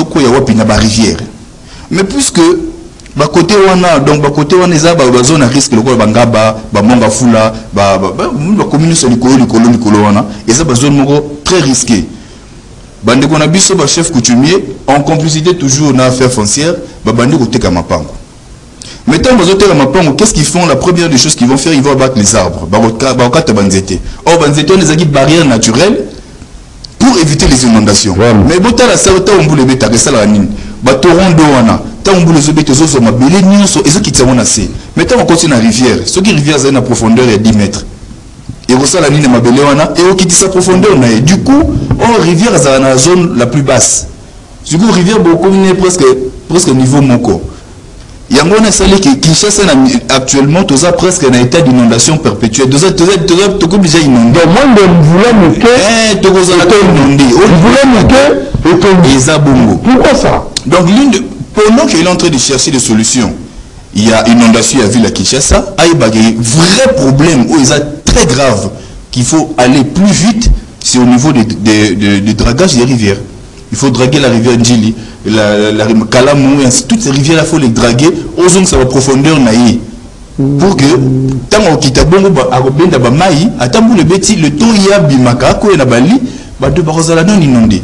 ont rivière. Mais puisque côté wana donc côté wana eza ba zone à risque lokola bangaba ba monga fula ba commune sur likolo wana eza ba zone moko très risqué bande ko na biso ba chef coutumier en complicité toujours na affaire foncière ba bande ko teka mapango. Maintenant ba zoteka mapango, qu'est-ce qu'ils font? La première des choses qu'ils vont faire, ils vont abattre les arbres ba okata banzete. Or banzete on les a dit barrière naturelle pour éviter les inondations. Mais botala sa ota ombule beta que ça la nini ba torondo wana ta ombule zo beta zo ma belé nyonso ezo kitsa wana se. Maintenant on continue na rivière, ce qui rivière a une profondeur de 10 mètres. Et ça la nini ma belé wana et au qui sa profondeur na du coup on rivière za na zone la plus basse. Du coup rivière beaucoup presque niveau moko. Yango na sali qui Kinshasa actuellement tous a presque un état d'inondation perpétuelle. Tous a obligé inonder. Moins de voulons que tous a inondé. Pourquoi ça? Donc pendant qu'il est en train de chercher des solutions, il y a inondation à ville à Kinshasa, il y a un vrai problème où il est très grave qu'il faut aller plus vite, c'est au niveau de dragage des rivières. Il faut draguer la rivière Ndjili, la Kalamou, toutes ces rivières, il faut les draguer aux zones de profondeur naïe. Pour que, tant qu'on quitte bongo à Bamaï, attends le bêtis, le temps y a bimaka, quoi na bali, bah de barozala non inondé.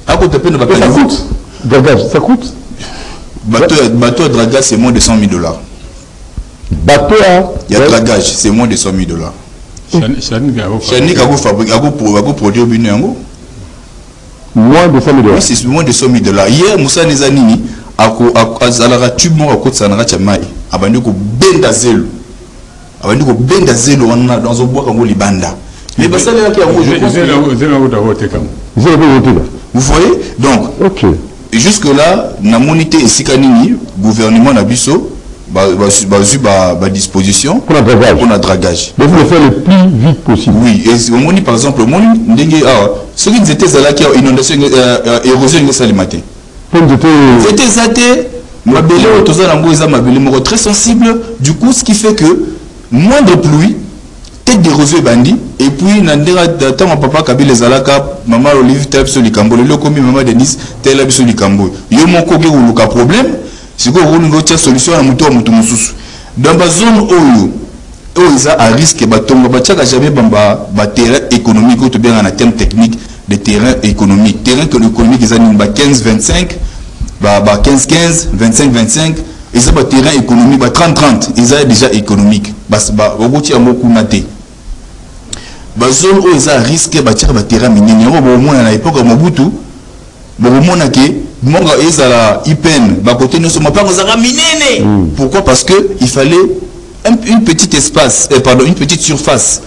À côté de la ça coûte. Dragage, ça coûte. Bateau à dragage, c'est moins de 100 000 $. Bateau à. Il y a dragage, c'est moins de 100 000 $. Chanik a produit au Binéango. Moins de 100 000 $. Oui, c'est moins de 100 000 $. Hier, Moussa Nezanini a tube mort à côté de Sanara Chamay. Abandi ko benda zelo. Abandi ko benda zelo wana dans un bois comme Libanda. Mais parce que là qui a vous voyez donc OK. Jusque là na monité et sikanini gouvernement na biso ba disposition pour la dragage. Mais vous le faire le plus vite possible. Oui, et au moni par exemple, au moni ndenge ceux qui étaient là qui ont inondation érosion le matin. C'était zaté mabele otoza nango eza mabele moko très sensible, du coup ce qui fait que moindre pluie tête d'érosion bandi et puis nandera tant papa Kabila zalaka maman Olive tape sur likambo le komi maman Denise tel sur likambo yo moko ke uluka problème c'est que on a solution à muto mususu dans la zone où ils a à risque batonga bachaka jamais bamba terrain économique ou bien en termes techniques de terrain économique ils ont 15 25 15 15 25 25 ils ont terrain économique 30 30 ils ont déjà économique beaucoup beaucoup naté zone où ils a risque bachaka terrain minier au moins à l'époque à Mobutu bon na ke monga ezala ipen ba côté nous sommes pas ozara minene. Pourquoi? Parce que il fallait une petite espace une petite surface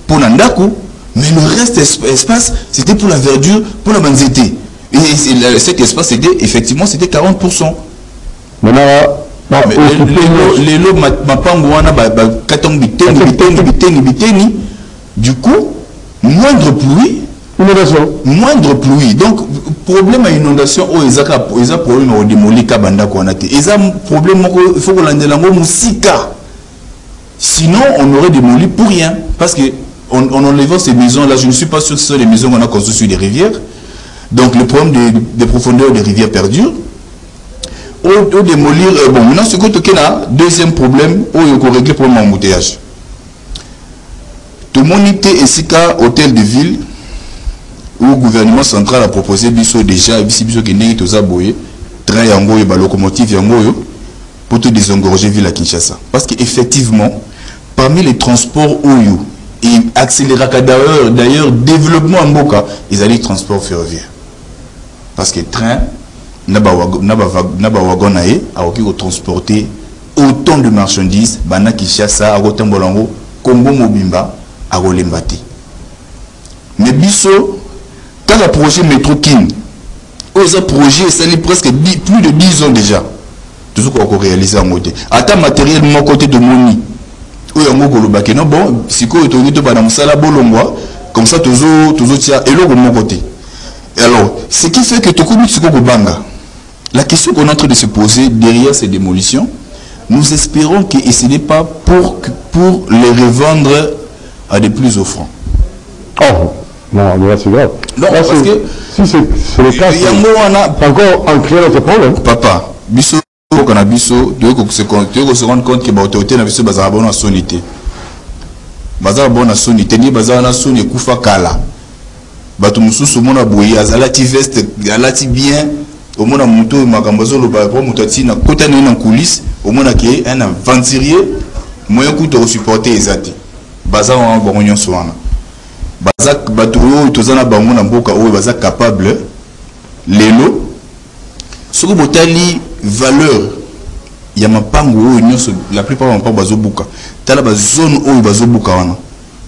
pour Nandaku, mais le reste espace c'était pour la verdure, pour la banzete. Et cet espace c'était effectivement c'était 40%. Maintenant les lots mapango wana ba katong biteni du coup moindre pluie moindre pluie. Donc problème à inondation au ezaka problème au démolir kabanda ko na te eza problème il faut que landela ngo musika, sinon on aurait démoli pour rien parce que on enlevant ces maisons là, je ne suis pas sûr que ce sont les maisons qu'on a construites sur des rivières, donc le problème des profondeurs des rivières perdure au démolir. Bon maintenant ce que tu as deuxième problème au il faut régler pour l'embouteillage. Tout le monde était ici hôtel de ville où le gouvernement central a proposé déjà biso qui n'est pas aboyé train yango et locomotive yango pour te désengorger ville à Kinshasa, parce qu'effectivement parmi les transports oyo et accélérateur d'ailleurs développement en Boka ils allaient transport ferroviaire, parce que train n'a pas wagon naé a oki transporter autant de marchandises bana Kinshasa à Rotembolango Congo Mobimba à Rolembati. Mais biso quand le projet Métro King, ce projet ça presque plus de 10 ans déjà. Tout ce qu'on a réalisé en mode. Attends matériel de mon côté de Moni. Où il y a un gros non bon, si quoi tu es dans la bolongwa, comme ça toujours tiens et là de mon côté. Et alors, ce qui fait que tu connais ce qu'on banga. La question qu'on est en train de se poser derrière ces démolitions, nous espérons que ce n'est pas pour les revendre à des plus offrants. Oh. Non, mais là c'est grave. Non, là, parce que si c'est le cas, c'est encore en créant ce problème. Papa, biso qu'on a na biso de se rendre compte que ba autorité na biso bazara bona sonité bazara bona sonité ni bazara na soni kufa kala bato mususu mona boyi azalati veste alati bien au mona muto makambazo lo ba pour mutati na kota na coulisse au mona que un aventurier moyen coup de supporter ezati bazara ba bonyo soana bazak bato tozana bango na mboka o bazak capable lelo soko botali valeur ya mapango o nyonso la plupart ba mapango bazobuka tala ba zone o bazobuka wana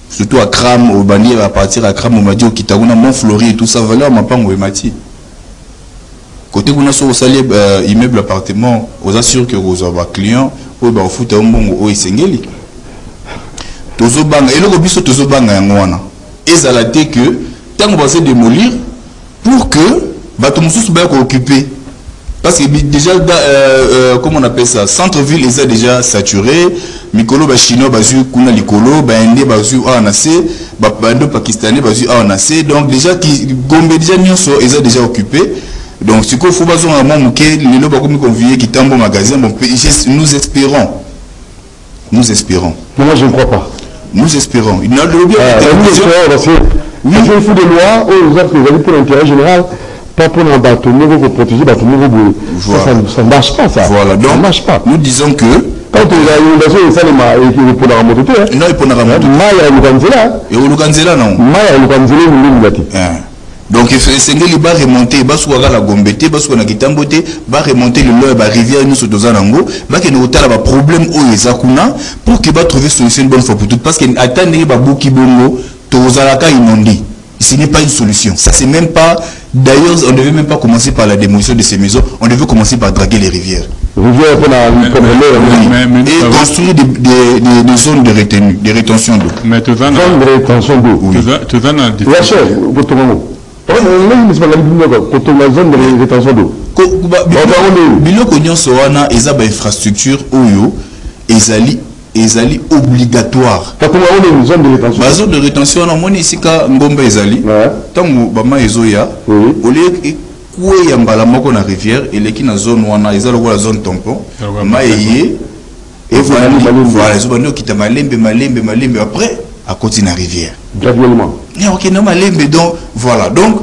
surtout à Kram au Bani à partir à Kram au Madi au Kitaguna Montfleury et tout ça valeur mapango et mati côté kuna so sali immeuble appartement aux assure que vous avez client o ba futa mbongo o isengeli tozobanga eloko biso tozobanga yango wana ezalate que tant va se démolir pour que bato mususu ba ko occuper parce que déjà comment on appelle ça centre-ville est déjà saturé mikolo ba chinois bazu kuna likolo ba indé bazu anase ba bando pakistanais bazu anase donc déjà qui gombe déjà nyonso est déjà occupé donc ce qu'il faut bazo na mon muke lelo ba komi convier qui tambo magasin bon nous espérons moi je ne crois pas nous espérons il n'a le bien parce que oui il faut des lois aux autres pour l'intérêt général pas pour un bateau pour protéger bateau ça ne marche pas ça voilà donc ça marche pas nous disons que quand il y a une inondation ça il pour la remonter non il pour la remonter maya lukanzela et au lukanzela non maya lukanzela ni ngati donc il fait sengeli ba remonter ba suka la gombete ba suka na kitambote ba remonter le loyer ba rivière nous sotoza nango ba ke no tala ba problème o ezakuna pour que ba trouver solution une bonne fois pour toutes parce que attendre ba buki bongo tozalaka inondé ce n'est pas une solution ça c'est même pas d'ailleurs on ne devait même pas commencer par la démolition de ces maisons on devait commencer par draguer les rivières et construire des zones de retenue de rétention d'eau mais tu zones de rétention d'eau oui tu as la zone de rétention d'eau biloko nyonso wana eza ba infrastructure oyo ezali obligatoire zone de rétention on a moni isika ngomba ezali tango bama ezoya ole kwe ya mbala moko na rivière eleki na zone wana ezalo la zone tampon maye et voilà zo bando kita malembe après à côté na rivière graduellement OK non malembe donc voilà donc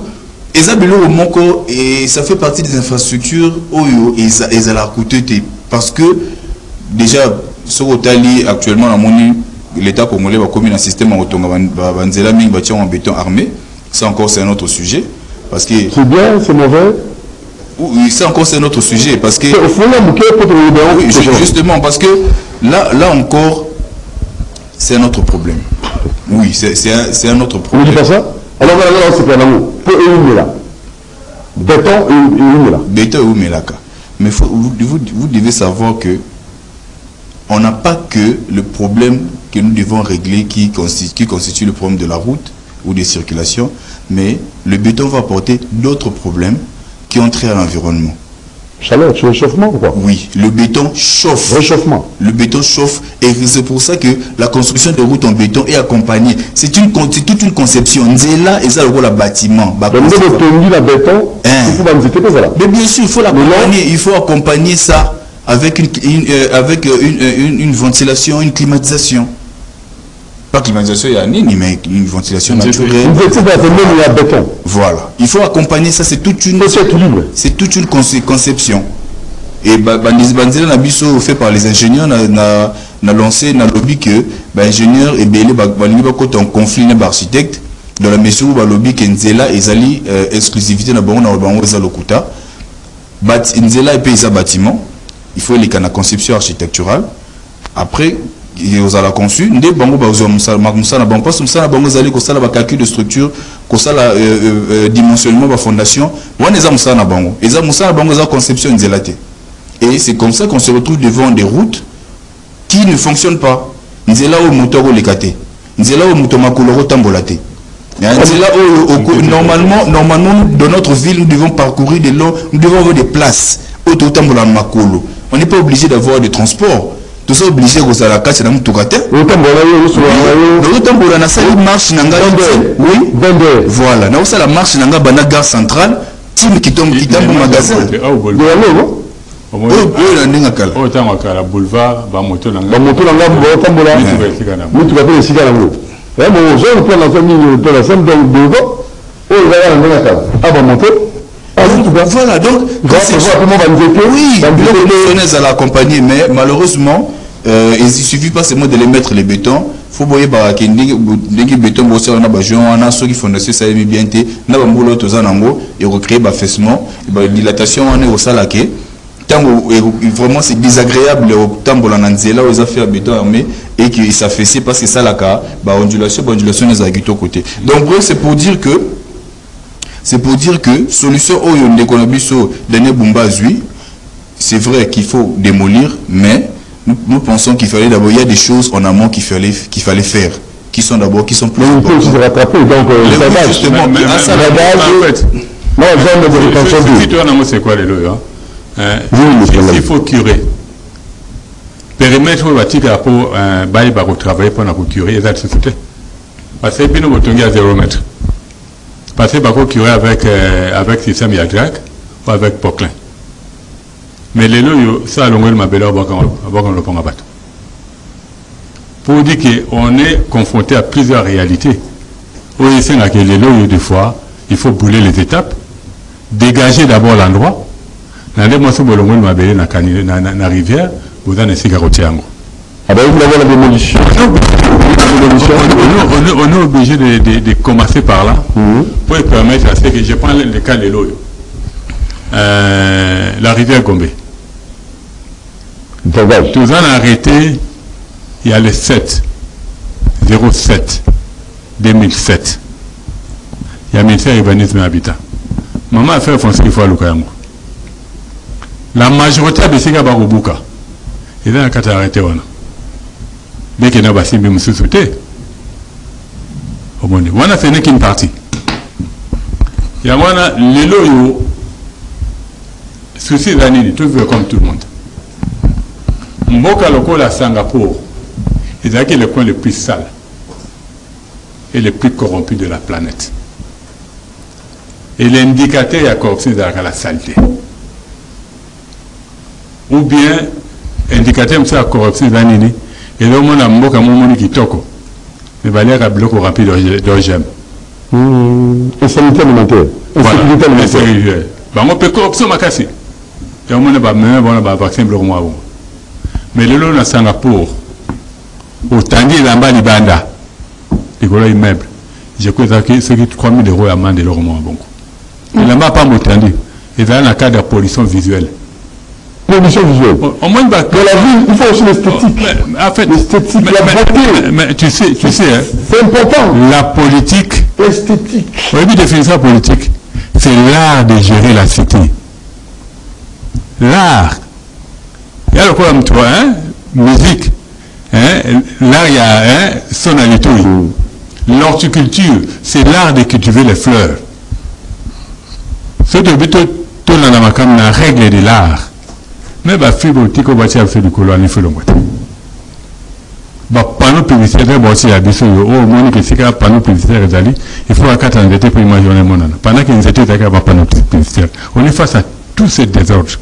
ezabilo moko et ça fait partie des infrastructures oyo ezala coûter parce que déjà ce que actuellement l'état congolais va commis un système en béton armé ça encore c'est un autre sujet parce que c'est bien c'est mauvais oui c'est encore c'est un autre sujet parce que oui, justement parce que là encore c'est un autre problème oui c'est un autre problème vous dites pas ça alors là c'est pas l'amour pour là béton mais vous devez savoir que on n'a pas que le problème que nous devons régler qui constitue le problème de la route ou des circulations, mais le béton va apporter d'autres problèmes qui ont trait à l'environnement. Chaleur, c'est réchauffement ou quoi? Oui, le béton chauffe. Réchauffement. Le béton chauffe et c'est pour ça que la construction de routes en béton est accompagnée. C'est toute une conception. Nzela et ça le bâtiment. Mais bien sûr, il faut l'accompagner. Il faut accompagner ça avec une ventilation, une climatisation. Pas climatisation, il y a mais une ventilation naturelle. Voilà. Il faut accompagner ça, c'est toute une conception. Et Banzela Nabiso fait par les ingénieurs n'a lancé un lobby que ingénieurs et belé en conflit d'architectes dans la mesure où lobby que Nzela ezali exclusivité na bango na bango ezalokuta. Nzela et pays bâtiment. Il faut les canaux conception architecturale. Après, ils ont la conçu. Ndé bango bazo musala bango parce musala bango zali ko sala ba calcul de structure, ko sala dimensionnement ba fondation. Wana eza musala na bango. Eza musala bango za conception nzelate. Et c'est comme ça qu'on se retrouve devant des routes qui ne fonctionnent pas. Nzela au moteur au lekate. Nzela au moteur makoloro tambolate. Normalement dans notre ville nous devons parcourir nous devons avoir des places auto tambola makolo. On n'est pas obligé d'avoir des transports. Tout ça obligé que la casse dans Moutokate. Oui, marche nanga. Oui, voilà. Nous ça la marche nanga bana gare centrale. Team qui tombe magasin. oyo ndenge kala autant kala boulevard ba moto ba moto na ngambo tambola mutu ba pele sika nango mo zo plan na famille de la scène donc devant oh il va y aller kala aba moto voilà donc oui les à l'accompagner mais malheureusement il suffit pas seulement de les mettre les bétons faut boyer ba ndenge béton bo ça on a ba joint on a ceux qui fondation ça aime bien té na ba mbolo toza nango et recréer ba faissement ba dilatation on est au salaké tango vraiment c'est désagréable au tambola nanzela aux affaires béton armé et qui s'affaissait parce que ça la ka ba ondulation les agito côté donc bref c'est pour dire que solution oyo ndekonabiso dernier bomba zui c'est vrai qu'il faut démolir mais nous pensons qu'il fallait d'abord il y a des choses en amont qu'il fallait faire qui sont plus on peut se rattraper donc justement c'est quoi les lois il faut curer périmètre où va pour bail va travailler pour curer les sociétés parce que bien nous à 0 mètre parce que va curer avec système Yadrak ou avec Poclin. Mais les lois, ça a l'onglet ma belle avant qu'on le prenne à battre. Pour dire qu'on est confronté à plusieurs réalités. Au lycée, les lois, des fois, il faut brûler les étapes, dégager d'abord l'endroit. Dans les mois où l'onglet ma belle dans la rivière, vous avez un cigarotier en gros. Ah ben vous avez la démolition. On est obligé de commencer par là pour permettre à ce que je prends le cas de l'eau. La rivière Gombe. Tous en arrêté, il y a le 7 2007. Il y a ministère urbanisme et habitat. Maman a fait foncer il faut à Lukayango. La majorité de ces gars Barubuka, ils ont arrêté. Dès qu'il y a bassin, il me sauté. On a fait qu'une partie. Il y a les loyaux, souci d'année, tout veut comme tout le monde. Mboka local à Singapour, ils ont le coin le plus sale et le plus corrompu de la planète. Et l'indicateur à corruption c'est la saleté. Ou bien, indicateur de la corruption d'année. Et là, on a mboka momoni kitoko. Mais il y a un bloc rapide d'OGM. Insécurité alimentaire. Insécurité alimentaire. On peut corruption makasi. Et on a un vaccin bloc moi. Mais le long à Singapour, au Tangi Lamba Libanda, les gros immeubles, j'ai crois que c'est 3 000 € à amende de l'euro moi bon. Il n'a pas m'entendu. Et dans un cas de pollution visuelle. Pollution visuelle. Au moins, dans la vie, il faut aussi l'esthétique. En fait, l'esthétique, la beauté. Mais tu sais, hein, c'est important. La politique. Esthétique. Oui, définition politique. C'est l'art de gérer la cité. L'art. Il y a le problème, toi, hein, musique. Hein, l'art, il y a sonalité. L'horticulture, c'est l'art de cultiver les fleurs. C'est la règle de l'art. Mais bah fibre tiko bati a fait du colon fait le mot. Bah panneau publicitaire bati a biso yo oh moni que c'est qu'un panneau publicitaire d'ali il faut à 4 ans d'été pour imaginer mon an. Pendant qu'ils étaient d'accord à panneau publicitaire, on est face à tous ces désordres.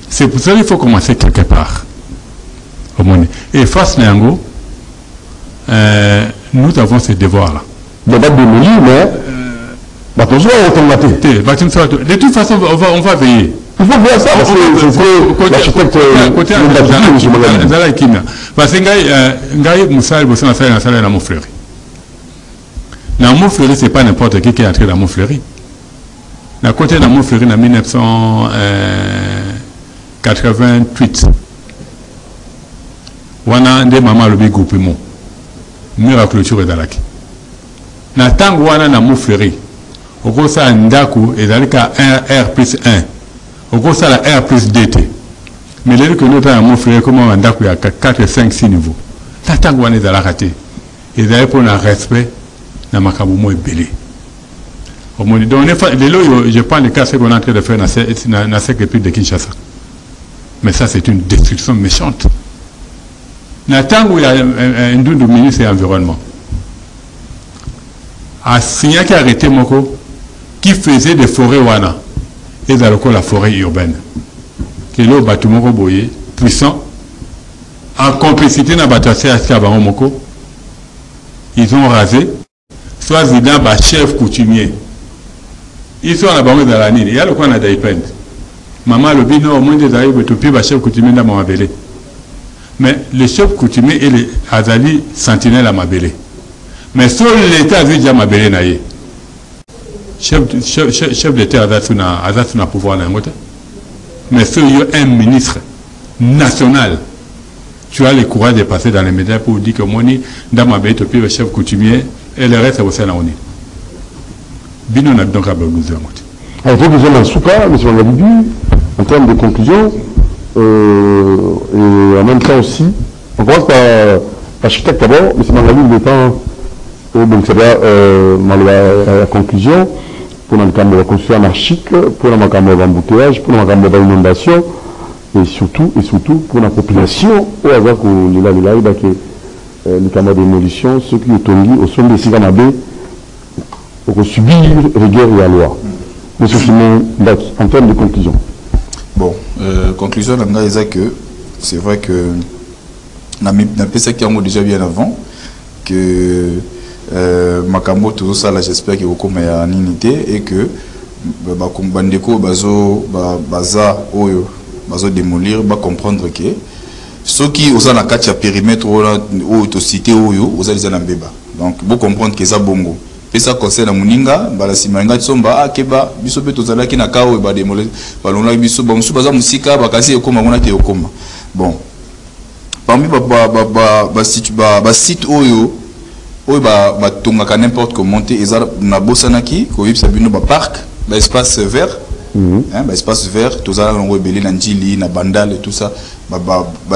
C'est pour ça qu'il faut commencer quelque part. Au moins. Et face à Nango, nous avons ce devoir là. Il n'y a pas de démolir, mais de toute façon, on va veiller. Il faut voir ça, parce que l'architecte parce que Ngaï Moussa Bossan a fait un salaire dans Montfleury. Dans Montfleury, ce n'est pas n'importe qui est entré dans Montfleury. À côté de Montfleury, en 1988, on a des mamans le groupement. Miraculture dans la qui. Dans le temps où on a dans Montfleury, au gros, ça a un daku et dans le cas R plus 1. Au gros, ça a R plus DT. Mais les que nous avons montré comment on a 4, 5, 6 niveaux. Tant qu'on est dans la raté. Et d'ailleurs, pour un respect, dans ma caboumo est belé. Donc, je prends le cas qu'on est en train de faire dans la république de Kinshasa. Mais ça, c'est une destruction méchante. Dans le temps où il y a un doux de ministre de l'Environnement, à Signa qui a arrêté Moko, qui faisait des forêts Wana, et dans le coup la forêt urbaine. que le bâtiment boyé puissant en complicité na batase à Skabango Moko. Ils ont rasé soit évident ba chef coutumier. Ils sont à la banque de la Nile. Il y a le coin à Daipent. Maman le bino au moins des arrives tout puis ba chef coutumier dans Mabélé. Mais le chef coutumier et les Azali sentinelle à Mabélé. Mais seul l'État a vu déjà Mabélé naïe. Chef d'État a un pouvoir dans le monde. Mais seul un ministre national. Tu as le courage de passer dans les médias pour dire que moi, dans ma bête, le chef coutumier, et le reste, c'est au Sénat. Bino n'a donc pas besoin. Alors, il faut que je m'en souka, M. Mangalibi, en termes de conclusion, et en même temps aussi, on commence par l'architecte d'abord, M. Mangalibi, le temps, donc c'est la conclusion, pour le camp de la construction anarchique, pour le camp de l'embouteillage, pour le camp de l'inondation, et surtout pour la population, au hasard que les camarades de démolition, ceux qui ont tombé au son des Sigamabé, pour subir rigueur et la loi. Monsieur Simon Baki, en termes de conclusion. Bon, conclusion, c'est vrai que n'a pas ça qui a déjà bien avant, que Makambo, tout ça, là, j'espère qu'il y a une unité et que Bandeko, Baza, Oyo, démolir, va comprendre que ceux qui ont un périmètre ou autocité ou ont des ambébas. Donc, vous comprendre que ça bongo. Et ça concerne la Muninga, la Simanga, Tsomba, Akeba, Bisope, Tozala, qui n'a qu'à ou va démolir, Balona, Biso, Bamsou, Baza, Musika, Bakasi, Okoma, Mona, Teokoma. Bon. Parmi les sites Oyo, Tonga, n'importe comment, et ça, na Bosanaki, Koyib, Sabino, Parc, l'espace vert. Espace vert, tout ça, on rebelle, Nandjili, na Bandal et tout ça,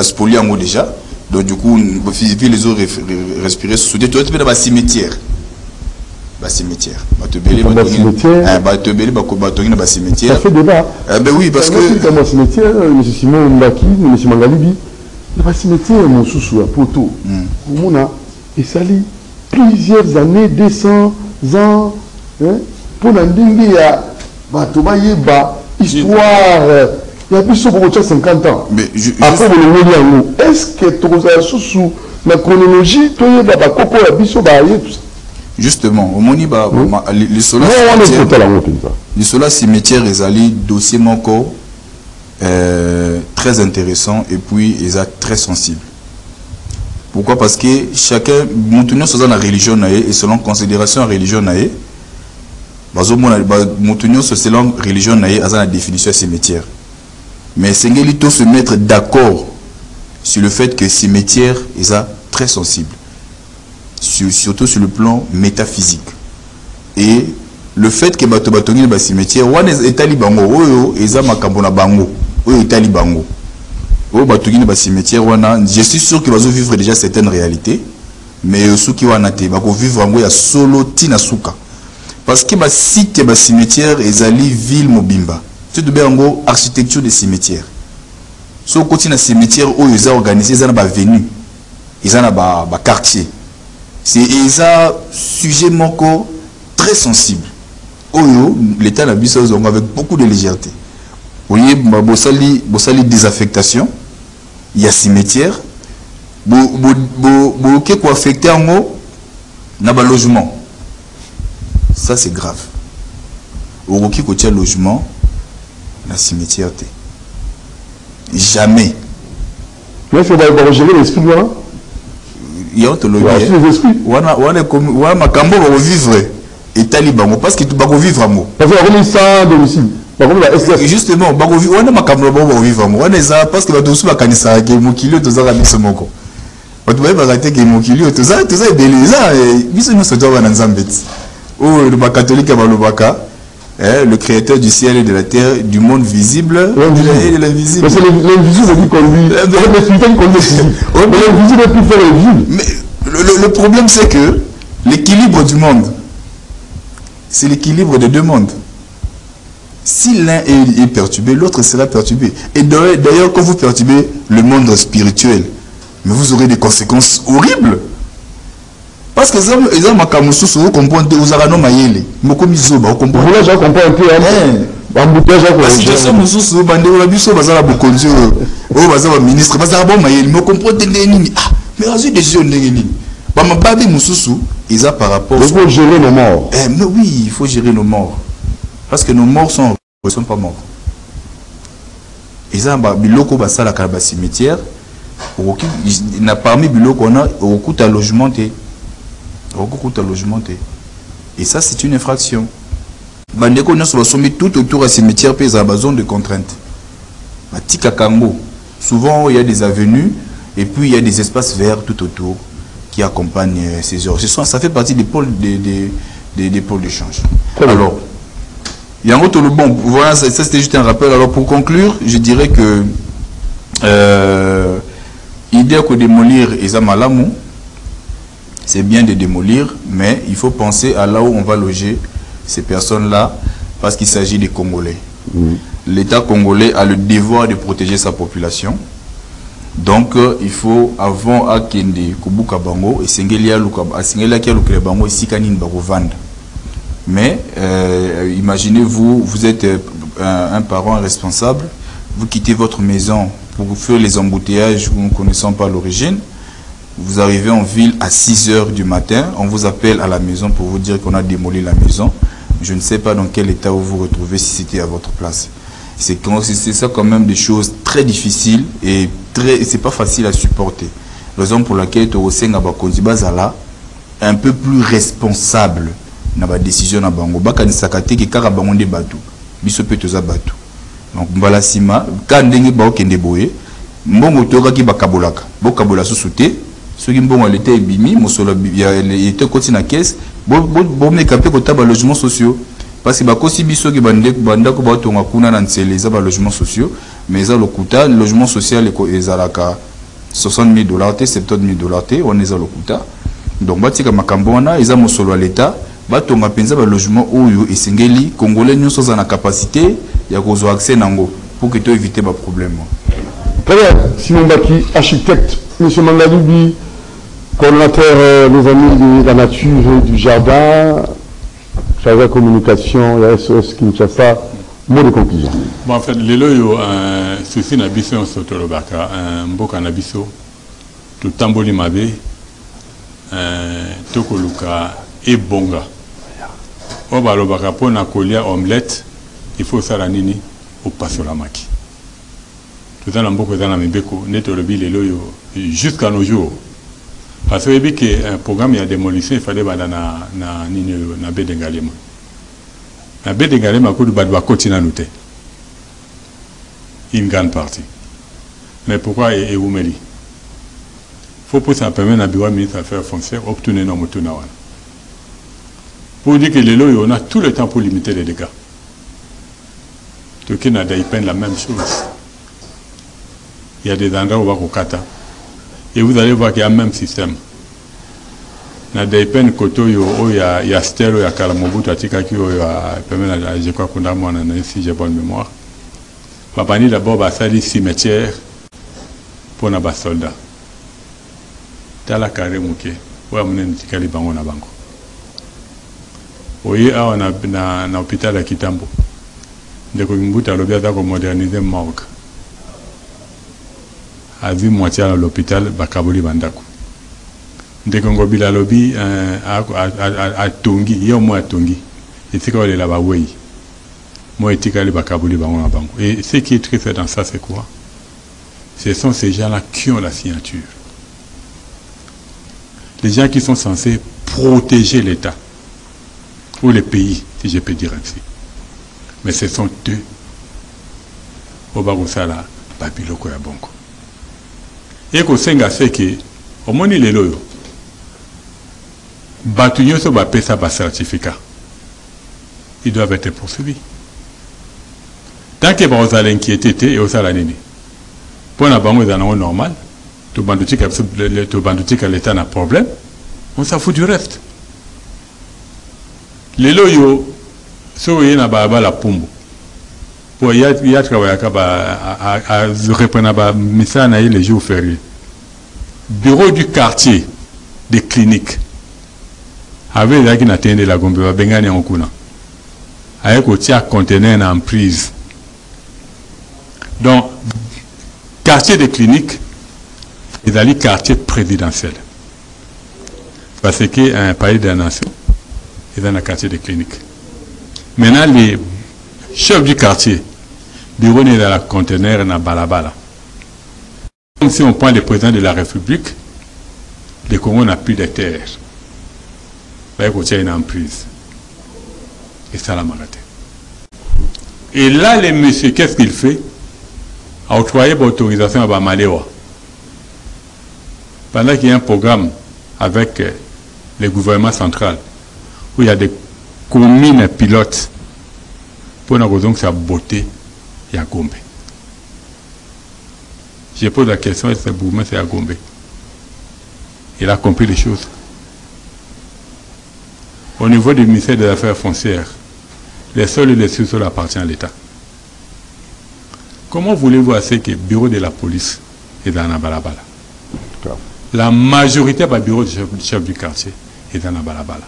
spolier en haut déjà. Donc du coup, les eaux respirer sous des toilettes, mais cimetière. Cimetière. Ça fait débat. Ben oui, parce que. Dans cimetière, M. Simon Mbaki, M. Mangalibi, le cimetière, mon sous-sous, à Poto, où on a essali plusieurs années, 200 ans, pour n'indinguer à. Histoire, il y a plus de 50 ans. Mais après, est-ce que tu as sous la chronologie, tu as justement, au moment les solas cimetières, ils allaient dossier encore très intéressant et puis ils sont très sensibles. Pourquoi? Parce que chacun, maintenant, selon la religion et selon considération de la religion, selon la religion, il y a la définition de cimetière. Mais c'est qu'il se mettre d'accord sur le fait que cimetière est très sensible, surtout sur le plan métaphysique. Et le fait que le cimetière, je suis sûr qu'il va vivre déjà certaines réalités, mais ceux qui vont vivre en solo tinasuka. Parce que le site de cimetière est la ville Mobimba. C'est de l'architecture des cimetières. Si on continue à cimetière, ils ont organisé, ils ont avenue, ils ont un quartier. C'est un sujet très sensible. L'État n'a pas ça avec beaucoup de légèreté. Vous voyez, il y a désaffectation, il y a cimetière, il y a affecté en haut, il y a un logement. Ça, c'est grave. Au Roki, il y a un logement, la cimetière. Jamais. Mais il faut gérer l'esprit, là. Il y a un l'esprit. Il y a un Makambo va vivre. Et Taliban, parce que tu vas vivre à moi. Parce que ça domicile. Justement, il y a un Makambo va vivre à moi. Parce que tu vas vivre à Kanisa, qui est mon kilo, tu vas vivre à moi. Tu vas vivre à mon kilo, tu vas vivre à le créateur du ciel et de la terre, du monde visible et de l'invisible. C'est l'invisible qui conduit. L'invisible est plus fort et visible. Mais le problème, c'est que l'équilibre du monde, c'est l'équilibre des deux mondes. Si l'un est perturbé, l'autre sera perturbé. Et d'ailleurs, quand vous perturbez le monde spirituel, mais vous aurez des conséquences horribles. Parce que ça, ils ont ma camouflage, vous comprenez, vous avez un mayele. Vous comprenez un peu. situation mosusu bandeko na biso bazala bokonzi oyo bazala ministre bazala bon mayeli me comprendre nini ah mais azui décision ndenge nini ba mababi mosusu ils a par rapport il faut gérer nos morts mais oui il faut gérer nos morts parce que nos morts sont pas morts ils a biloko basala ka ba cimetière na parmi biloko on a okuta logement et ça c'est une infraction. Bandeko nous sommes tout autour à cimetière pays à la zone de contrainte. Tika Kango. Souvent il y a des avenues et puis il y a des espaces verts tout autour qui accompagnent ces heures. Ça fait partie des pôles des pôles d'échange. Alors, il y a un autre bon. Voilà, ça c'était juste un rappel. Alors pour conclure, je dirais que l'idée de démolir Ezamalamou, c'est bien de démolir, mais il faut penser à là où on va loger ces personnes-là, parce qu'il s'agit des Congolais. L'État congolais a le devoir de protéger sa population. Donc, il faut, avant à Kende, Kubuka Bango, et Sengelia Bango, ici Kanine Bagovand. Mais, imaginez-vous, vous êtes un parent responsable, vous quittez votre maison pour faire les embouteillages, vous ne connaissez pas l'origine. Vous arrivez en ville à 6 h du matin, on vous appelle à la maison pour vous dire qu'on a démoli la maison. Je ne sais pas dans quel état vous vous retrouvez si c'était à votre place. C'est ça quand même des choses très difficiles et c'est pas facile à supporter. Raison pour laquelle Togosenga Bakonzi Bazala un peu plus responsable dans la décision na bango. Baka nisakate ki kara bango de batu. Biso petoza batu. Donc mbala sima ka ndenge ba okende boye mbongo toka ki bakabolaka. Bokabola susute ceux qui mbongo l'été bimi mosolo ya était côté na caisse bon mekapé ko taba logements sociaux parce que bakosi biso ki banda ko ba tonga kuna na nsele za ba logements sociaux mais za lokuta logement social ezalaka $60,000 $70,000 on est à lokuta donc batika makambo wana eza mosolo à l'état batonga penza ba logement oyo esengeli congolais nyonso za na capacité ya kozwa accès nango pour que to éviter ba problème. Très bien, Simon Baki, architecte, monsieur Mangaloubi, coordonnateur les amis de la nature et du jardin, chargé de communication, la SOS Kinshasa, mot de conclusion. Bon, en fait, les loyaux, souci nabiso en sotolobaka, un mboka nabiso, tout tamboli mabe, tokoluka et bonga. Oba lobaka pona kolia omelette, il faut ça la nini au pasolamaki. Tout ça, jusqu'à nos jours. Parce que un programme de démolition, il fallait na Bédengalema. Na Bédengalema, une grande partie. Mais pourquoi et Oumeli? Il faut pour ça permettre à bureau ministre des Affaires foncières obtenir nos moutons. Pour dire que les lois, on a tout le temps pour limiter les dégâts. Tout qui n'a pas la même chose. Il y a des endroits où on va au et vous allez voir qu'il y a le même système. Il y a des peines côté il y a Stelo, il y a Kalamobutu, je crois qu'on a moins si j'ai bonne mémoire. Papa ni d'abord ça dit cimetière pour nos soldats. Dans la carré mouké, où on a un petit caliban na banco. Oui, on a un hôpital à Kitambo. De Kouimbuta, le bien d'accord moderniser morgue. A vu moitié à l'hôpital Bakaboli Bandako. Dès qu'on gobi la lobby à Tongi, il y a au moins à Tongi. Et c'est quoi les là-bas, oui. Moi, et Tikali Bakaboli Bango. Et ce qui est triste dans ça, c'est quoi? Ce sont ces gens-là qui ont la signature. Les gens qui sont censés protéger l'État. Ou les pays, si je peux dire ainsi. Mais ce sont eux. Au Bagosala, Babiloko ya Bongo. Et que senga c'est que au moins les loyaux batunions sur ba pesa ba certificat ils doivent être poursuivis tant que vous allez inquiéter et au salanini pour na bango dans normal tout banduti que l'état n'a problème on s'en fout du reste les loyaux so yena ba la pombo pour y a travaillé à reprendre misana les jours fériés. Bureau du quartier des cliniques. Avec là qui n'atteint la Gombe, Bengani en Kuna. avec aussi un conteneur en prise. Donc, quartier des cliniques, et dans les quartiers présidentiels. Parce qu'un pays de la nation est dans le quartier des cliniques. Maintenant, les chefs du quartier, bureau est dans le conteneur dans Balabala. Comme si on prend le président de la République, le Congo n'a plus de terre. Il y a une emprise. Et ça l'a maraté. Et là, les messieurs, qu'est-ce qu'il fait? A octroyé l'autorisation à Bamalewa. Pendant qu'il y a un programme avec le gouvernement central, où il y a des communes pilotes pour la raison que ça a beauté, il y a Gombe. Je pose la question, est-ce que le gouvernement c'est à Gombe? Il a compris les choses. Au niveau du ministère des Affaires foncières, les sols et les sous-sols appartiennent à l'État. Comment voulez-vous assez que le bureau de la police est dans la Balabala? La majorité du bureau du chef du quartier est dans la Balabala.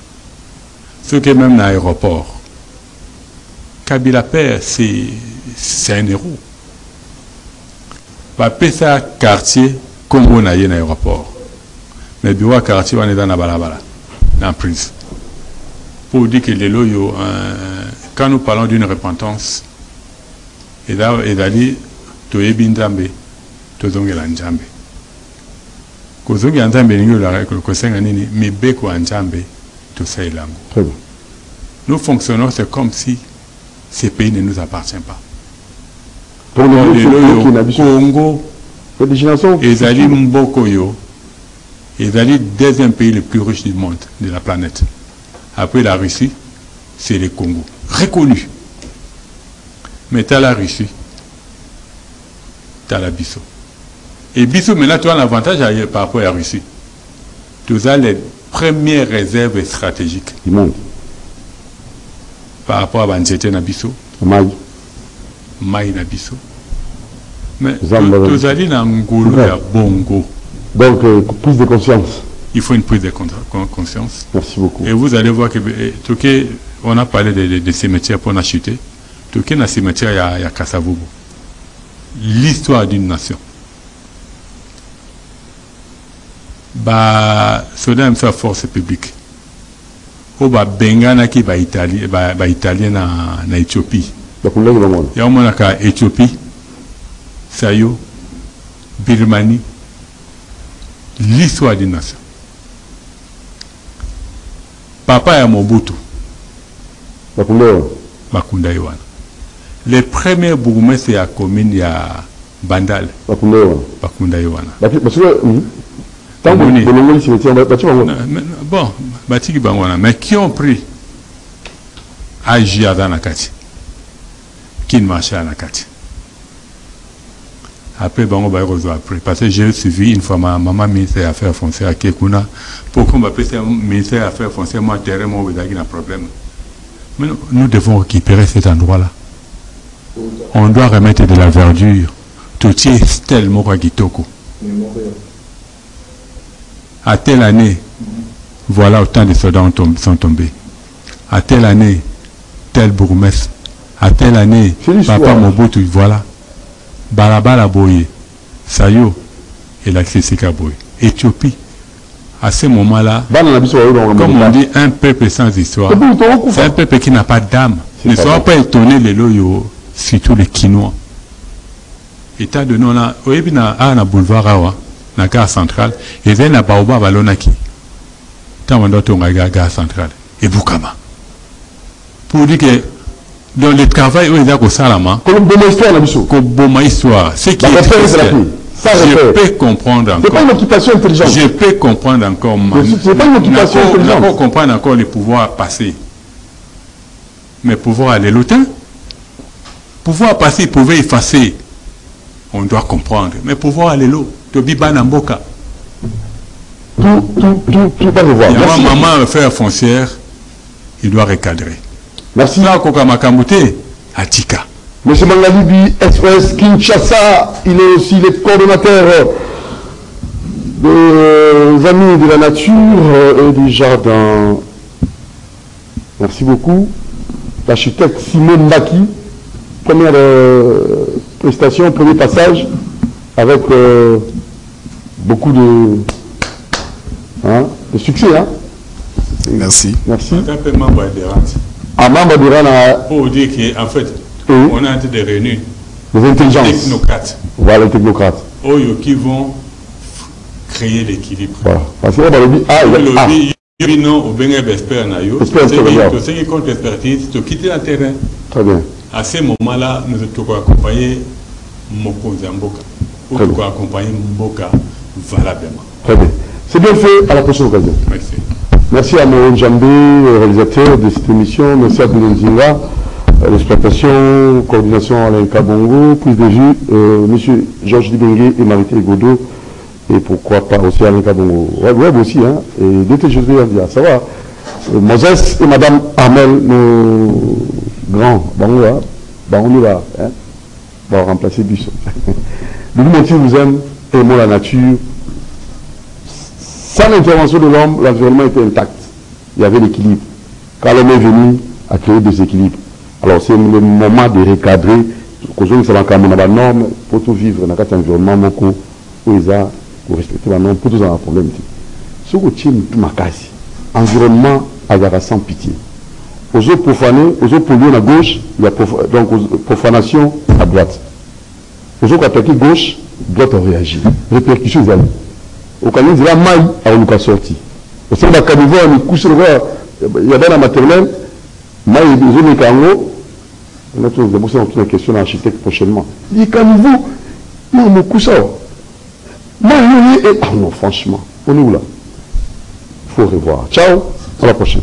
Ce qui est même dans l'aéroport. Kabila Père, c'est un héros. Va payer ça quartier comme on a eu dans l'aéroport. Mais le bureau de quartier, on est dans la Balabala, dans la prise. Pour dire que les loyaux, quand nous parlons d'une repentance, et d'aller, tu es bien Nzambe, tu es Nzambe. Kozongi Nzambe ningo la kosenga nini, mais beko Nzambe, tout ça est lango. Très bien. Nous fonctionnons, c'est comme si ces pays ne nous appartiennent pas. Pour le Congo, Ezali Mbokoyo, Ezali deuxième pays le plus riche du monde, de la planète. Après la Russie, c'est le Congo. Reconnu. Mais tu as la Russie, tu as la Bissau. Et Bissau, maintenant, tu as un avantage par rapport à la Russie. Tu as les premières réserves stratégiques du monde. Par rapport à Banjete na Bissau. Maï na Bissau. Mais tu as dit dans Ngolo et Bongo. Donc, prise de conscience. Il faut une prise de conscience. Merci beaucoup. Et vous allez voir que on a parlé des cimetières pour chuter. Tout dans le cimetière, il y a Kasavubu. L'histoire d'une nation. Soudan sa force publique. Ou Bengana qui va italien na Éthiopie. Il y a un Éthiopie, Sayo, Birmanie. L'histoire d'une nation. Papa ya Mobutu. Bakunda Iwana. Les premiers bourgmestres à la commune, il y a Bandal. Bakunda Iwana. Bon, mais qui ont pris Agia dans la Kati, qui ne marchait à la Kati. Après, après, parce que j'ai suivi une fois ma maman ministère des Affaires foncières à Kekuna. Pourquoi on va appeler ça ministère des Affaires foncières? Moi, terrain, moi, il y a un problème. Mais nous devons récupérer cet endroit-là. On doit remettre de la verdure. Tout est tellement Kitoko. À telle année, voilà autant de soldats sont tombés. À telle année, tel bourgmestre. À telle année, Papa Mobutu, voilà. Balabala Boye, Sayo et la Sika Boye. Éthiopie. À ce moment-là, comme on dit, un peuple sans histoire, c'est un peuple qui n'a pas d'âme. Ne soyez pas étonnés les loyaux, surtout les Quinois. État de nom là, il y a un boulevard dans la gare centrale, et il y a un baobab à l'onaki. Tant on doit la gare centrale. Et Boukama. Pour dire que dans le travail, il y a un salama. Comme une histoire. Ce qui est je peux comprendre encore. C'est pas une occupation intelligente. Je peux comprendre encore. C'est pas une occupation intelligente. On comprendre encore le pouvoir passer. Mais pouvoir aller l'autant. Pouvoir passer, il pouvait effacer. On doit comprendre. Mais pouvoir aller l'eau. Tobi Banamboka. Tout va revoir. Il y a un maman faire foncière, il doit recadrer. Merci. Là, Kokamakamute, Atika. Monsieur Mangalibi, SOS Kinshasa, il est aussi le coordonnateur des Amis de la Nature et du Jardin. Merci beaucoup. l'architecte Simon Mbaki. Première prestation, premier passage, avec beaucoup de succès. Hein. Merci. Merci. Un peu membre adhérent. Un membre adhérent Pour dire qu'en fait, oui. On a des réunions. Les intelligences. Technocrates. Voilà, les technocrates. Qui vont créer l'équilibre. Voilà. Parce qu'on va le dire, il y a non, au Benga Besper Nayo, c'est qui compte l'expertise, tu quittes le terrain. Très bien. À ce moment-là, nous devons accompagner Moko Zamboka. Pour accompagner Mboka valablement. Très bien. C'est bien fait, à la prochaine occasion. Merci. Merci à Mohamed Djambé, réalisateur de cette émission. Merci à Boulonzinga, l'exploitation, coordination Alain Kabongo, prise de vue, M. Georges Dibengue et Marité Godot. Et pourquoi pas aussi Alain Kabongo. Web aussi, hein. Et d'été, je vais dire, ça va. Moses et Madame Armel, nos grands, on est là, hein. On va remplacer Busso. Le monde vous aime, aimons la nature. Sans l'intervention de l'homme, l'environnement était intact. Il y avait l'équilibre. Quand l'homme est venu à créer des équilibres. Alors c'est le moment de recadrer, que ça va quand même la norme pour tout vivre dans cet environnement, pour respecter la norme, pour tout ça un problème. Ce que tu as, environnement à sans pitié. Aux autres profanés, aux autres pollués à gauche, il y a donc profanation à droite. Aux autres attaqués gauche, droite a réagi. Répercussions des amis. Au Canada, il y a maille à une sortie. Au sein de la Canada, on est couché, il y a dans la maternelle, maille et des zones de Kango. On a posé une question à l'architecte prochainement. Il dit, Canada, non, on est couché. Ah non, franchement, on est où là? Il faut revoir. Ciao, à la prochaine.